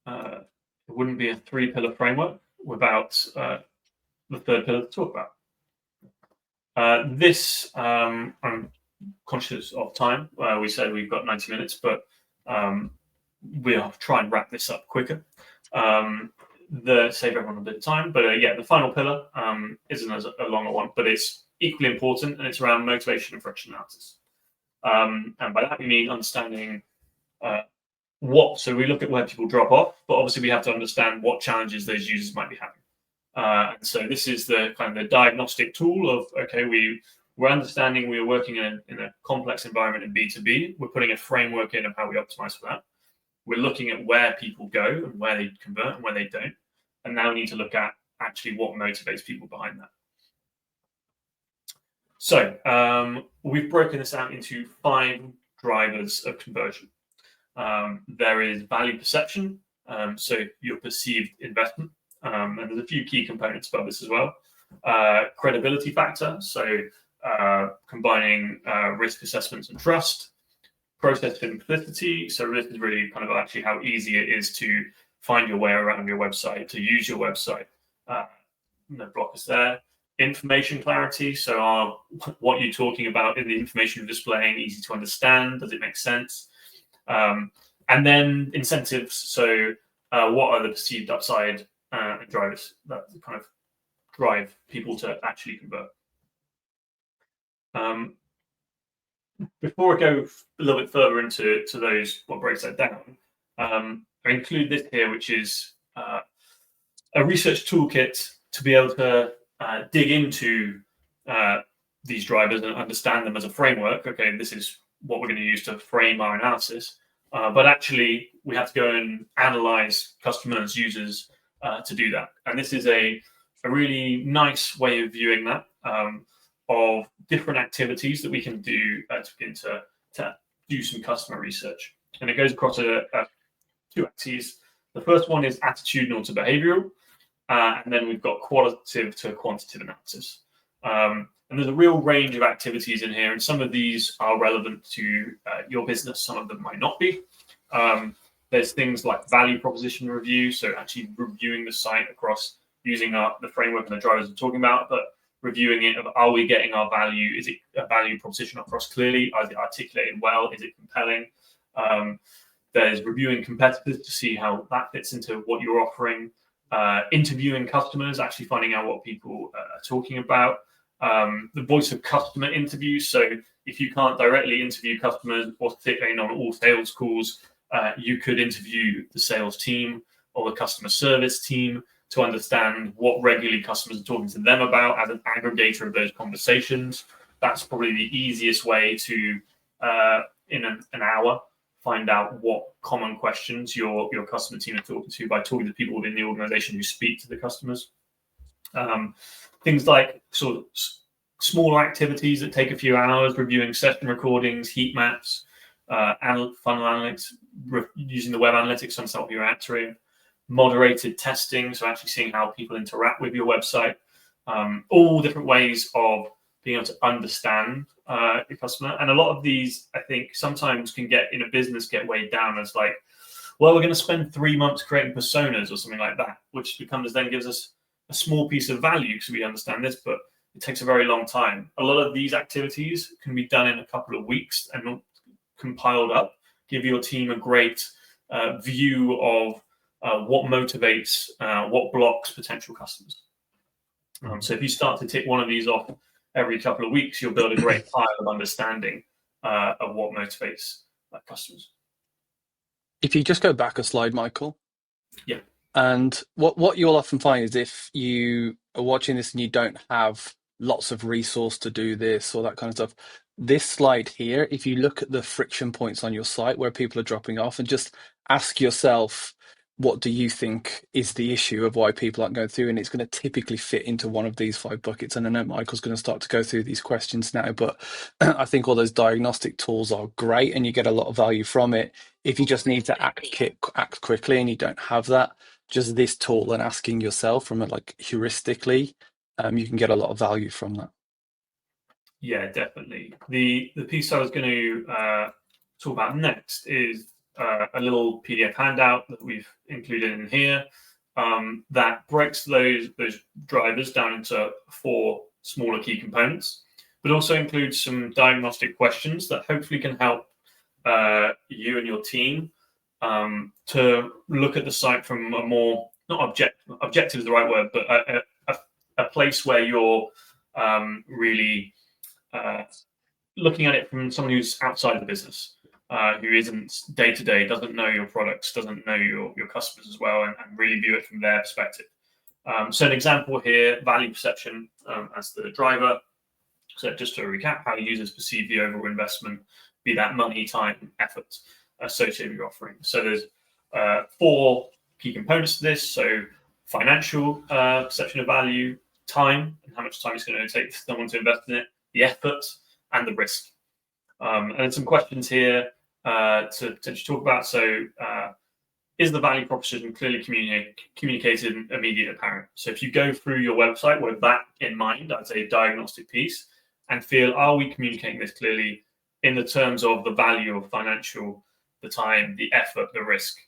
it wouldn't be a 3-pillar framework without the third pillar to talk about. This, I'm conscious of time. We said we've got 90 minutes, but we'll try and wrap this up quicker. Save everyone a bit of time. But the final pillar isn't as a longer one, but it's equally important, and it's around motivation and friction analysis. And by that we mean understanding So we look at where people drop off, but obviously we have to understand what challenges those users might be having. And so this is the kind of the diagnostic tool of, okay, we're understanding we're working in a complex environment in B2B. We're putting a framework in of how we optimize for that. We're looking at where people go and where they convert and where they don't. And now we need to look at actually what motivates people behind that. So we've broken this out into 5 drivers of conversion. There is value perception, so your perceived investment, and there's a few key components above this as well. Credibility factor, so combining risk assessments and trust. Process simplicity, so this is really kind of actually how easy it is to find your way around your website, to use your website. No blockers there. Information clarity, so what you're talking about in the information you're displaying easy to understand? Does it make sense? And then incentives, so what are the perceived upside drivers that kind of drive people to actually convert? Before I go a little bit further into those, what breaks that down, I include this here, which is a research toolkit to be able to dig into these drivers and understand them as a framework. Okay, this is what we're going to use to frame our analysis. But actually, we have to go and analyze customers, users to do that. And this is a really nice way of viewing that, of different activities that we can do to begin to do some customer research. And it goes across 2 axes. The first one is attitudinal to behavioral, and then we've got qualitative to quantitative analysis. And there's a real range of activities in here, and some of these are relevant to your business, some of them might not be. There's things like value proposition review, so actually reviewing the site across using the framework and the drivers we're talking about, but reviewing it of, are we getting our value? Is it a value proposition across clearly? Is it articulated well? Is it compelling? There's reviewing competitors to see how that fits into what you're offering. Interviewing customers, actually finding out what people are talking about. The voice of customer interviews. So if you can't directly interview customers or sit in on all sales calls, you could interview the sales team or the customer service team to understand what regularly customers are talking to them about as an aggregator of those conversations. That's probably the easiest way to, in an hour, find out what common questions your customer team are talking to by talking to people within the organization who speak to the customers. Things like sort of small activities that take a few hours, reviewing session recordings, heat maps, funnel analytics, using the web analytics on some of your answering, moderated testing, so actually seeing how people interact with your website, all different ways of being able to understand your customer. And a lot of these, I think, sometimes can get weighed down as like, well, we're going to spend 3 months creating personas or something like that, which gives us a small piece of value because we understand this, but it takes a very long time. A lot of these activities can be done in a couple of weeks and compiled up, give your team a great view of what motivates, what blocks potential customers. So if you start to tick one of these off every couple of weeks, you'll build a great pile of understanding of what motivates customers. If you just go back a slide, Michael. Yeah. And what you'll often find is if you are watching this and you don't have lots of resource to do this or that kind of stuff, this slide here, if you look at the friction points on your site where people are dropping off and just ask yourself, what do you think is the issue of why people aren't going through? And it's going to typically fit into one of these 5 buckets. And I know Michael's going to start to go through these questions now, but I think all those diagnostic tools are great and you get a lot of value from it. If you just need to act quickly and you don't have that, just this tool and asking yourself from it, like heuristically, you can get a lot of value from that. Yeah, definitely. The piece I was going to talk about next is a little PDF handout that we've included in here that breaks those drivers down into 4 smaller key components, but also includes some diagnostic questions that hopefully can help you and your team to look at the site from a more, not objective is the right word, but a place where you're really looking at it from someone who's outside the business. who isn't day to day, doesn't know your products, doesn't know your customers as well, and really view it from their perspective. So an example here, value perception as the driver. So just to recap, how users perceive the overall investment, be that money, time, effort associated with your offering. So there's 4 key components to this. So financial perception of value, time, and how much time it's going to take for someone to invest in it, the effort, and the risk. And there's some questions here to talk about. So is the value proposition clearly communicated and immediately apparent? So if you go through your website with that in mind as a diagnostic piece and feel, are we communicating this clearly in the terms of the value of financial, the time, the effort, the risk?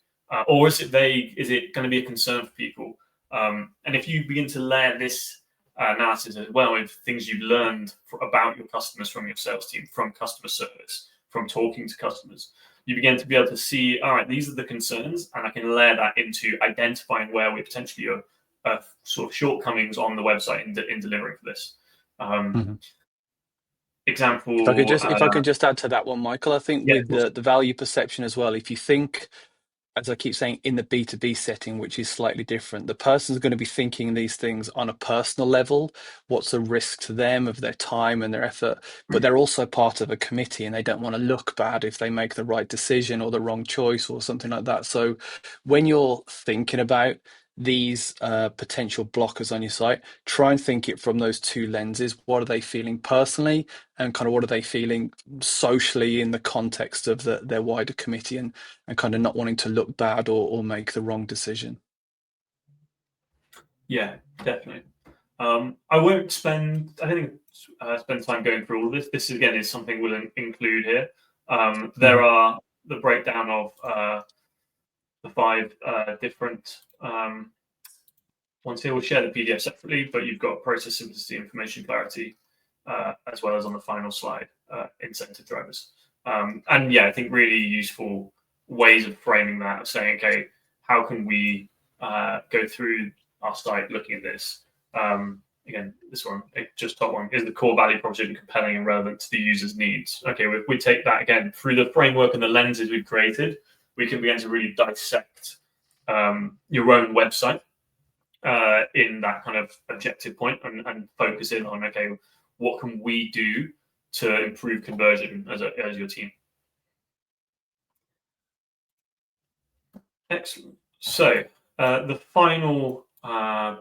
Or is it vague? Is it going to be a concern for people? And if you begin to layer this analysis as well with things you've learned about your customers from your sales team, from customer service, from talking to customers, you begin to be able to see, all right, these are the concerns, and I can layer that into identifying where we potentially are sort of shortcomings on the website in delivering for this. Example. If I could just add to that one, Michael, I think Yeah, with the value perception as well, if you think, as I keep saying, in the B2B setting, which is slightly different, the person's going to be thinking these things on a personal level. What's the risk to them of their time and their effort? But they're also part of a committee, and they don't want to look bad if they make the right decision or the wrong choice or something like that. So when you're thinking about these potential blockers on your site, try and think it from those 2 lenses. What are they feeling personally, and kind of what are they feeling socially in the context of their wider committee, and kind of not wanting to look bad or make the wrong decision. Yeah, definitely. I won't spend time going through all of this. This again is something we'll include here. There are the breakdown of the 5 different ones here. We'll share the PDF separately, but you've got process simplicity, information clarity, as well as on the final slide, incentive drivers. And yeah, I think really useful ways of framing that, of saying, okay, how can we go through our site looking at this? Again, this one, just top one, is the core value proposition compelling and relevant to the user's needs? Okay, we take that again through the framework and the lenses we've created. We can begin to really dissect your own website in that kind of objective point and focus in on, okay, what can we do to improve conversion as your team? Excellent. So the final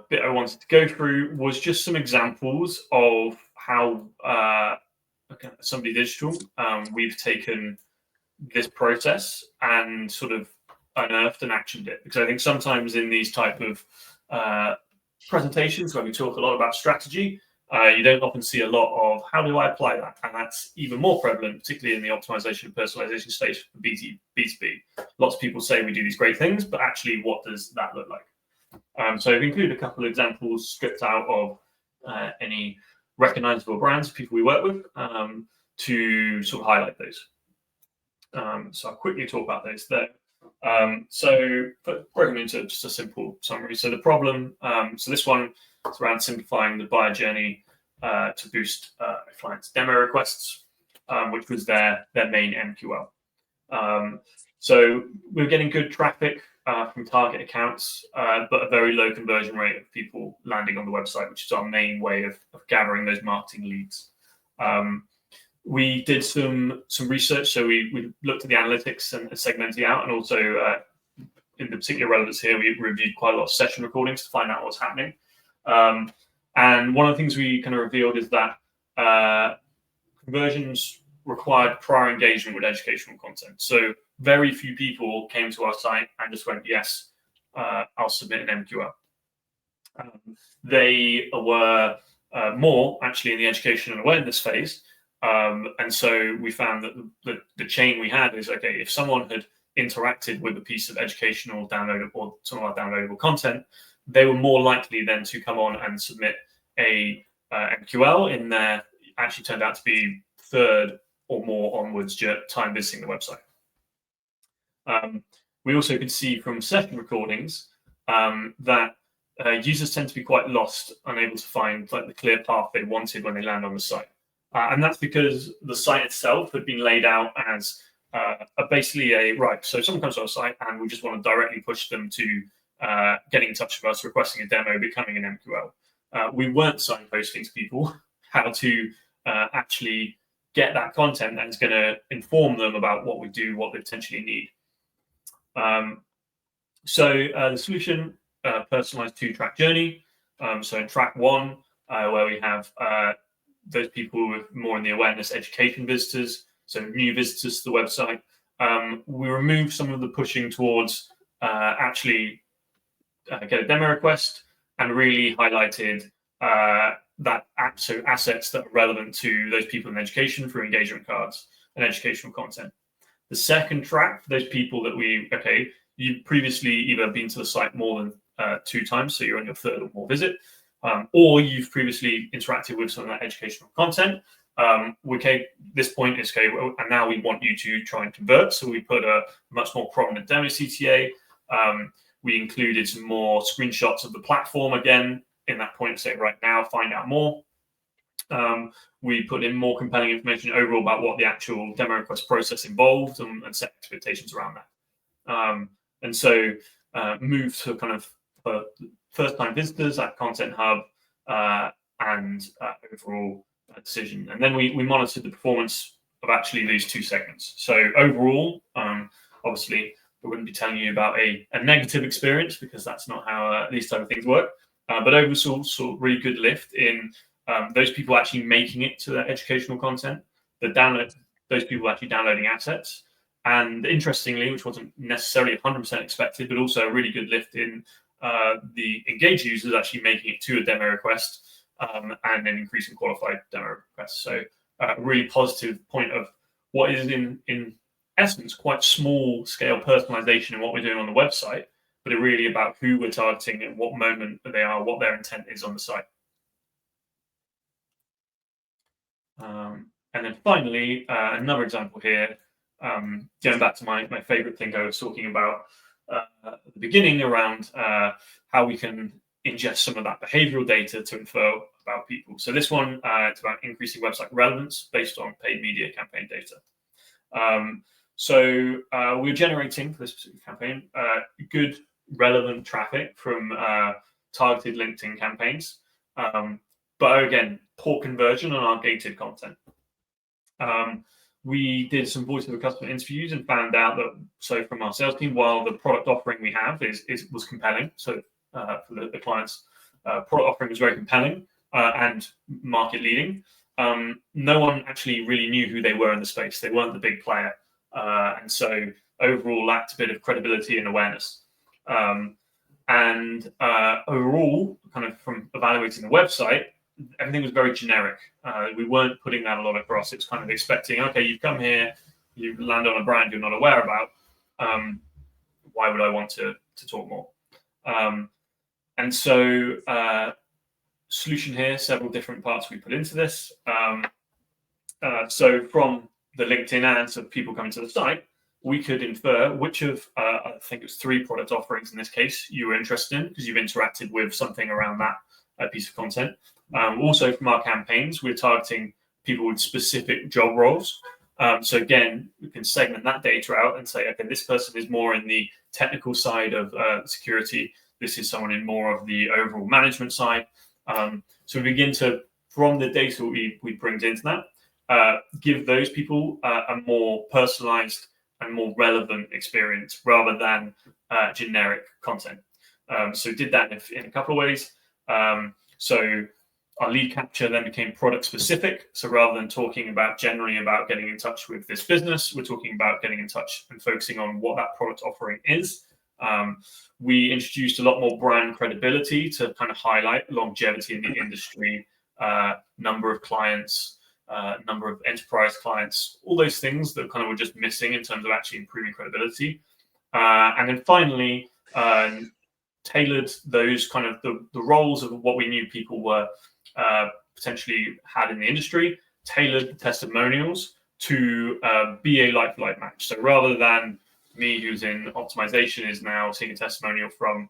bit I wanted to go through was just some examples of how at Somebody Digital we've taken this process and sort of unearthed and actioned it, because I think sometimes in these type of presentations where we talk a lot about strategy, you don't often see a lot of how do I apply that, and that's even more prevalent, particularly in the optimization and personalization stage for B2B. Lots of people say we do these great things, but actually, what does that look like? So I've included a couple of examples stripped out of any recognizable brands, people we work with, to sort of highlight those. So I'll quickly talk about those there. So broken into just a simple summary. So the problem, so this one is around simplifying the buyer journey to boost a client's demo requests, which was their main MQL. So we were getting good traffic from target accounts, but a very low conversion rate of people landing on the website, which is our main way of gathering those marketing leads. We did some research, so we looked at the analytics and segmenting out, and also in the particular relevance here, we reviewed quite a lot of session recordings to find out what's happening. And one of the things we kind of revealed is that conversions required prior engagement with educational content. So very few people came to our site and just went, yes, I'll submit an MQL. They were more actually in the education and awareness phase. And so we found that the chain we had is, okay, if someone had interacted with a piece of educational downloadable or some of our downloadable content, they were more likely then to come on and submit a MQL in their, actually turned out to be 3rd or more onwards time visiting the website. We also could see from session recordings that users tend to be quite lost, unable to find like the clear path they wanted when they land on the site. And that's because the site itself had been laid out as are basically so someone comes to our site and we just want to directly push them to getting in touch with us, requesting a demo, becoming an MQL. We weren't signposting to people how to actually get that content that's going to inform them about what we do, what they potentially need. The solution, personalized two-track journey. So in track one, where we have those people with more in the awareness education visitors, so new visitors to the website, we remove some of the pushing towards actually get a demo request, and really highlighted assets that are relevant to those people in education through engagement cards and educational content. The second track, for those people that you've previously either been to the site more than 2 times, so you're on your 3rd or more visit, or you've previously interacted with some of that educational content. This point is and now we want you to try and convert. So we put a much more prominent demo CTA. We included some more screenshots of the platform again in that point, say right now, find out more. We put in more compelling information overall about what the actual demo request process involved, and set expectations around that. Move to kind of first-time visitors at Content Hub and overall decision. And then we monitored the performance of actually these 2 segments. So overall, obviously, we wouldn't be telling you about a negative experience, because that's not how these type of things work. But overall, saw really good lift in those people actually making it to that educational content, those people actually downloading assets. And interestingly, which wasn't necessarily 100% expected, but also a really good lift in the engaged users actually making it to a demo request, and then increasing qualified demo requests. So a really positive point of what is in essence quite small scale personalization in what we're doing on the website, but it's really about who we're targeting and what moment they are, what their intent is on the site. And then finally, another example here, going back to my favorite thing I was talking about at the beginning around how we can ingest some of that behavioral data to infer about people. So this one, it's about increasing website relevance based on paid media campaign data. We're generating for this specific campaign good relevant traffic from targeted LinkedIn campaigns, but again, poor conversion on our gated content. We did some voice of the customer interviews and found out that, from our sales team, while the product offering we have was compelling, so for the clients, product offering was very compelling and market leading, no one actually really knew who they were in the space. They weren't the big player, and so overall lacked a bit of credibility and awareness. Overall, kind of from evaluating the website, everything was very generic. We weren't putting that a lot across. It's kind of expecting, okay, you've come here, you land on a brand you're not aware about. Why would I want to talk more? Solution here, several different parts we put into this. So from the LinkedIn ads of people coming to the site, we could infer which of, I think it was 3 product offerings in this case, you were interested in because you've interacted with something around that piece of content. Also from our campaigns, we're targeting people with specific job roles. So again, we can segment that data out and say, okay, this person is more in the technical side of security. This is someone in more of the overall management side. So we begin to, from the data we bring into that, give those people a more personalized and more relevant experience rather than generic content. So did that in a couple of ways. So our lead capture then became product specific. So rather than talking generally about getting in touch with this business, we're talking about getting in touch and focusing on what that product offering is. We introduced a lot more brand credibility to kind of highlight longevity in the industry, number of clients, number of enterprise clients, all those things that kind of were just missing in terms of actually improving credibility. And then finally, tailored those kind of the roles of what we knew people were potentially had in the industry, tailored testimonials to be a like-for-like match. So rather than me, who's in optimization, is now seeing a testimonial from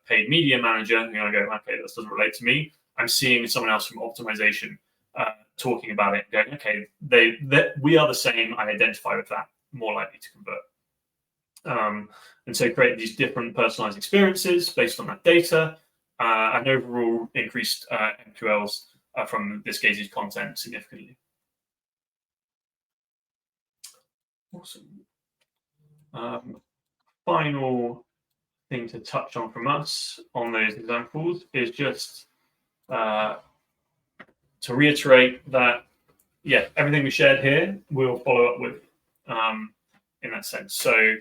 paid media manager, and I go, okay, this doesn't relate to me. I'm seeing someone else from optimization talking about it, going, okay, we are the same. I identify with that. more likely to convert. And so create these different personalized experiences based on that data, and overall increased MQLs from this gated content significantly. Awesome. Final thing to touch on from us on those examples is just to reiterate that, yeah, everything we shared here we'll follow up with in that sense. So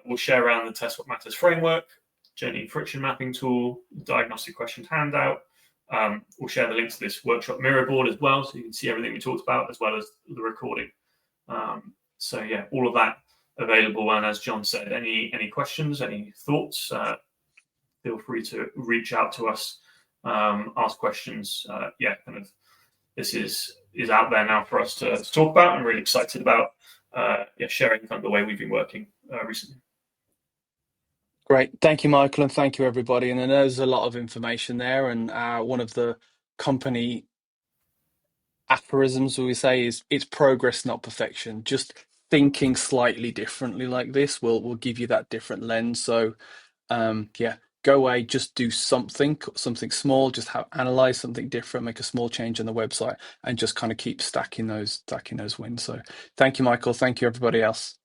we'll share around the Test What Matters framework, journey friction mapping tool, diagnostic questions handout. We'll share the link to this workshop mirror board as well, so you can see everything we talked about as well as the recording. So yeah, all of that available. And as John said, any questions, any thoughts, feel free to reach out to us, ask questions. Yeah, kind of this is out there now for us to talk about. I'm really excited about sharing kind of the way we've been working recently. Great. Thank you, Michael, and thank you, everybody. And I know there's a lot of information there, and one of the company aphorisms we say is it's progress, not perfection. Just thinking slightly differently like this will give you that different lens. So yeah, go away, just do something small, just analyze something different, make a small change on the website, and just kind of keep stacking those wins. So thank you, Michael. Thank you, everybody else.